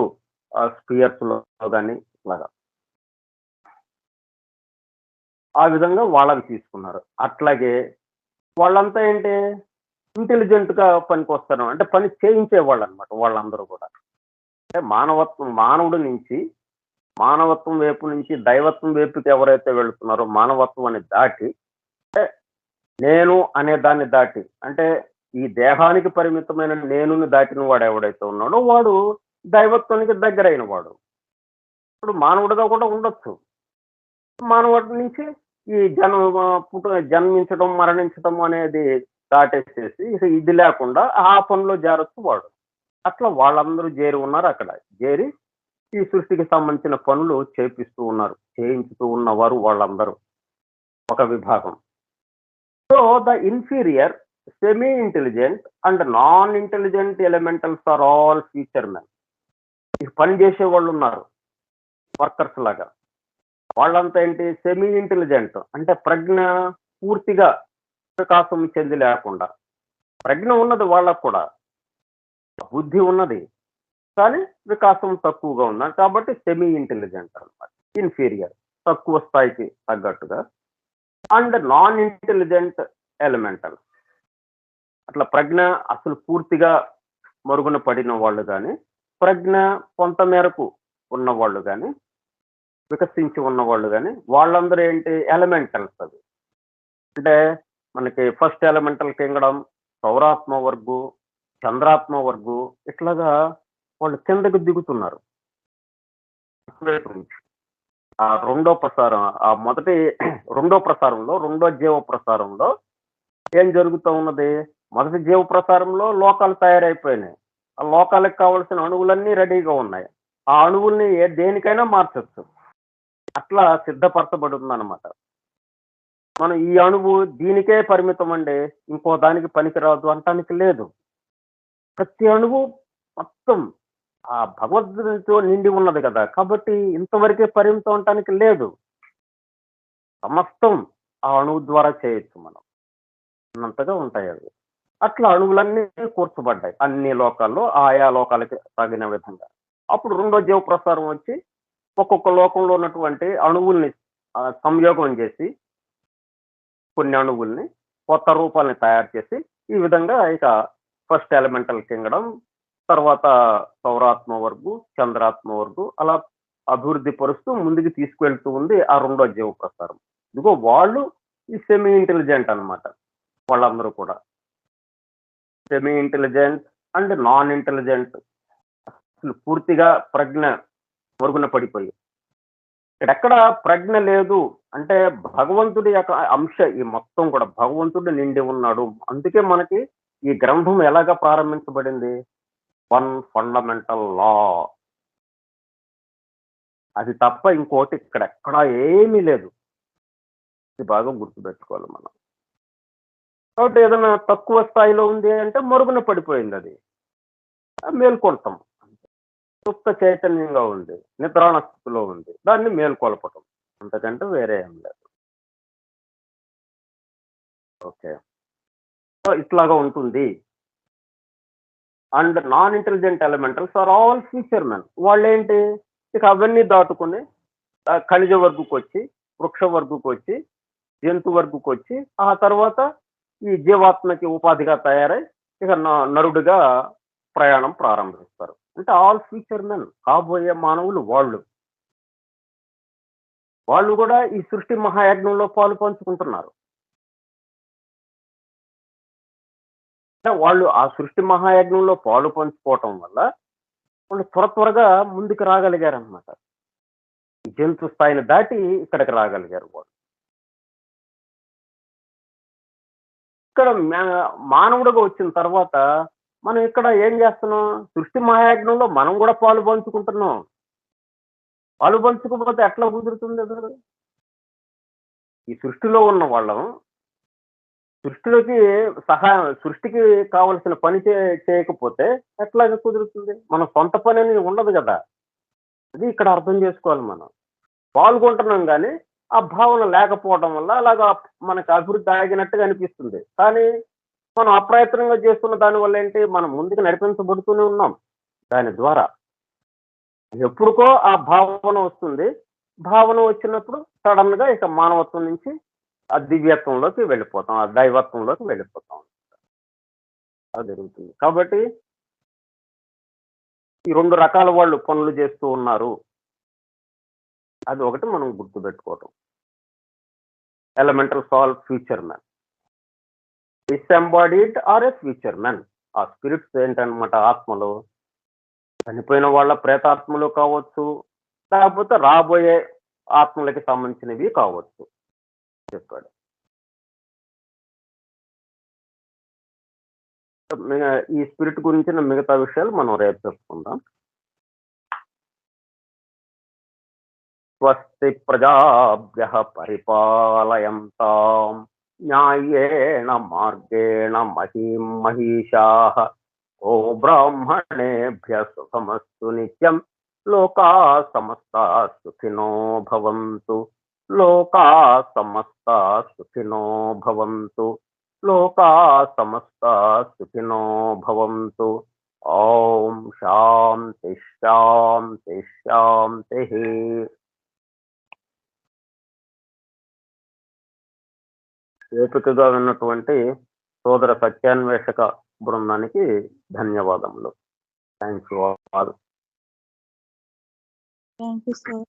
స్పియర్స్‌లో గాని ఇట్లాగా. ఆ విధంగా వాళ్ళని తీసుకున్నారు. అట్లాగే వాళ్ళంతా ఏంటి ఇంటెలిజెంట్‌గా పనికొస్తారు. అంటే పని చేయించేవాళ్ళన్నమాట వాళ్ళందరూ కూడా. అంటే మానవుడి నుంచి మానవత్వం వైపు నుంచి దైవత్వం వైపుకి ఎవరైతే వెళుతున్నారో మానవత్వం అని దాటి అంటే నేను అనే దాన్ని దాటి అంటే ఈ దేహానికి పరిమితమైన నేనుని దాటిన వాడు ఎవడైతే ఉన్నాడో వాడు దైవత్వానికి దగ్గరైన వాడు. ఇప్పుడు మానవుడిగా కూడా ఉండొచ్చు. మానవుడి నుంచి ఈ జన్మించడం, మరణించడం అనేది దాటేసేసి ఇక ఇది లేకుండా ఆ పనిలో చేరొచ్చు వాడు. అట్లా వాళ్ళందరూ చేరి ఉన్నారు అక్కడ. చేరి ఈ సృష్టికి సంబంధించిన పనులు చేపిస్తూ ఉన్నారు. చేయించుతూ ఉన్నవారు వాళ్ళందరూ ఒక విభాగం. So the inferior, semi intelligent and non intelligent elementals are all future men. ఈ పని చేసే వాళ్ళు ఉన్నారు వర్కర్స్ లాగా. వాళ్ళంతా ఏంటి సెమీ ఇంటెలిజెంట్ అంటే ప్రజ్ఞ పూర్తిగా వికాసం చెంది లేకుండా. ప్రజ్ఞ ఉన్నది వాళ్ళకు కూడా. బుద్ధి ఉన్నది. కానీ వికాసం తక్కువగా ఉంది. కాబట్టి సెమీ ఇంటెలిజెంట్ అన్నమాట. ఇన్ఫీరియర్ తక్కువ స్థాయికి తగ్గట్టుగా. And non intelligent elemental. అట్లా ప్రజ్ఞ అసలు పూర్తిగా మరుగున పడిన వాళ్ళు గాని, ప్రజ్ఞ కొంత మేరకు ఉన్నవాళ్ళు గాని, వికసించి ఉన్నవాళ్ళు గాని, వాళ్ళందరూ ఏంటి ఎలిమెంటల్స్ అవి. అంటే మనకి ఫస్ట్ ఎలిమెంటల్ కింగ్డమ్, సౌరాత్మ వర్గు, చంద్రాత్మ వర్గు ఇట్లాగా వాళ్ళు కిందకి దిగుతున్నారు. అటువైపు నుంచి. రెండో జీవ ప్రసారంలో ఏం జరుగుతూ ఉన్నది? మొదటి జీవ ప్రసారంలో లోకాలు తయారైపోయినాయి. ఆ లోకాలకు కావాల్సిన అణువులన్నీ రెడీగా ఉన్నాయి. ఆ అణువుల్ని దేనికైనా మార్చొచ్చు. అట్లా సిద్ధపరచబడి ఉందన్నమాట. మనం ఈ అణువు దీనికే పరిమితం అండి. ఇంకో దానికి పనికిరాదు అనటానికి లేదు. ప్రతి అణువు మొత్తం ఆ భగవద్గీతతో నిండి ఉన్నది కదా! కాబట్టి ఇంతవరకే పరిమితం అనటానికి లేదు. సమస్తం ఆ అణువు ద్వారా చేయొచ్చు మనం అన్నంతగా ఉంటాయి అవి. అట్లా అణువులన్నీ కూర్చబడ్డాయి అన్ని లోకాల్లో ఆయా లోకాలకి తగిన విధంగా. అప్పుడు రెండో జీవ ప్రసారం వచ్చి ఒక్కొక్క లోకంలో ఉన్నటువంటి అణువుల్ని సంయోగం చేసి కొన్ని అణువుల్ని కొత్త రూపాల్ని తయారు చేసి ఈ విధంగా ఇక ఫస్ట్ ఎలిమెంటల్ కింగ్డమ్, తర్వాత సౌరాత్మ వర్గు, చంద్రాత్మ వర్గు అలా అభివృద్ధి పరుస్తూ ముందుకు తీసుకువెళ్తూ ఉంది ఆ రెండో జీవ ప్రసారం. ఇదిగో వాళ్ళు ఈ సెమీ ఇంటెలిజెంట్ అన్నమాట. వాళ్ళందరూ కూడా semi intelligent and non intelligent, అసలు పూర్తిగా ప్రజ్ఞ మరుగున పడిపోయి. ఇక్కడెక్కడ ప్రజ్ఞ లేదు అంటే భగవంతుడి యొక్క అంశ ఈ మొత్తం కూడా భగవంతుడు నిండి ఉన్నాడు. అందుకే మనకి ఈ గ్రంథం ఎలాగా ప్రారంభించబడింది? వన్ ఫండమెంటల్ లా. అది తప్ప ఇంకోటి ఇక్కడ ఎక్కడా ఏమీ లేదు. ఇది బాగా గుర్తుపెట్టుకోవాలి మనం. కాబట్టి ఏదైనా తక్కువ స్థాయిలో ఉంది అంటే మరుగున పడిపోయింది అది. మేల్కొల్తాం. సుప్త చైతన్యంగా ఉంది, నిద్రాణ స్థితిలో ఉంది, దాన్ని మేల్కొల్పటం. అంతకంటే వేరే ఏం లేదు. ఓకే. సో ఇట్లాగా ఉంటుంది. And non intelligent elementals are all future men. వాళ్ళేంటి ఇక అవన్నీ దాటుకుని ఖనిజ వర్గుకు వచ్చి, వృక్ష వర్గుకు వచ్చి, జంతు వర్గుకు వచ్చి, ఆ తర్వాత ఈ జీవాత్మకి ఉపాధిగా తయారై ఇక నరుడుగా ప్రయాణం ప్రారంభిస్తారు. అంటే ఆల్ ఫ్యూచర్ మెన్, కాబోయే మానవులు వాళ్ళు. వాళ్ళు కూడా ఈ సృష్టి మహాయజ్ఞంలో పాలు పంచుకుంటున్నారు. అంటే వాళ్ళు ఆ సృష్టి మహాయజ్ఞంలో పాలు పంచుకోవటం వల్ల వాళ్ళు త్వరగా ముందుకు రాగలిగారనమాట. జంతు స్థాయిని దాటి ఇక్కడికి రాగలిగారు వాళ్ళు. ఇక్కడ మానవుడిగా వచ్చిన తర్వాత మనం ఇక్కడ ఏం చేస్తున్నాం? సృష్టి మహాయజ్ఞంలో మనం కూడా పాలు పంచుకుంటున్నాం. పాలు పంచుకోకపోతే ఎట్లా కుదురుతుంది అసలు? ఈ సృష్టిలో ఉన్న వాళ్ళం సృష్టిలోకి సృష్టికి కావలసిన పని చేయకపోతే ఎట్లాగా కుదురుతుంది? మన సొంత పని అనేది ఉండదు కదా. అది ఇక్కడ అర్థం చేసుకోవాలి మనం. పాల్గొంటున్నాం కానీ ఆ భావన లేకపోవడం వల్ల అలాగా మనకు అభివృద్ధి ఆగినట్టుగా అనిపిస్తుంది. కానీ మనం అప్రయత్నంగా చేస్తున్న దాని వల్ల ఏంటి? మనం ముందుకు నడిపించబడుతూనే ఉన్నాం దాని ద్వారా. ఎప్పుడుకో ఆ భావన వస్తుంది. భావన వచ్చినప్పుడు సడన్ గా ఇక మానవత్వం నుంచి ఆ దివ్యత్వంలోకి వెళ్ళిపోతాం, ఆ దైవత్వంలోకి వెళ్ళిపోతాం. అది జరుగుతుంది. కాబట్టి ఈ రెండు రకాల వాళ్ళు పనులు చేస్తూ ఉన్నారు. అది ఒకటి మనం గుర్తుపెట్టుకోవటం. Elemental soul future man, disembodied or a future man. ఆ స్పిరిట్స్ ఏంటన్నమాట, ఆత్మలు చనిపోయిన వాళ్ళ ప్రేతాత్మలు కావచ్చు, లేకపోతే రాబోయే ఆత్మలకి సంబంధించినవి కావచ్చు చెప్పాడు. ఈ స్పిరిట్ గురించిన మిగతా విషయాలు మనం రేపు చెప్పుకుందాం. స్వస్తి ప్రజాభ్యః పరిపాలయంతాం న్యాయేణ మార్గేణ మహీం మహిషాః ఓ బ్రాహ్మణేభ్యః సుఖమస్తు నిత్యం లోకాః సమస్తాః సుఖినో భవంతు లోకాః సమస్తాః సుఖినో భవంతు లోకాః సమస్తాః సుఖినో భవంతు. ఓం శాంతి శాంతి శాంతి. ఓపికగా విన్నటువంటి సోదర సత్యాన్వేషక బృందానికి ధన్యవాదములు. Thanks all. Thank you sir.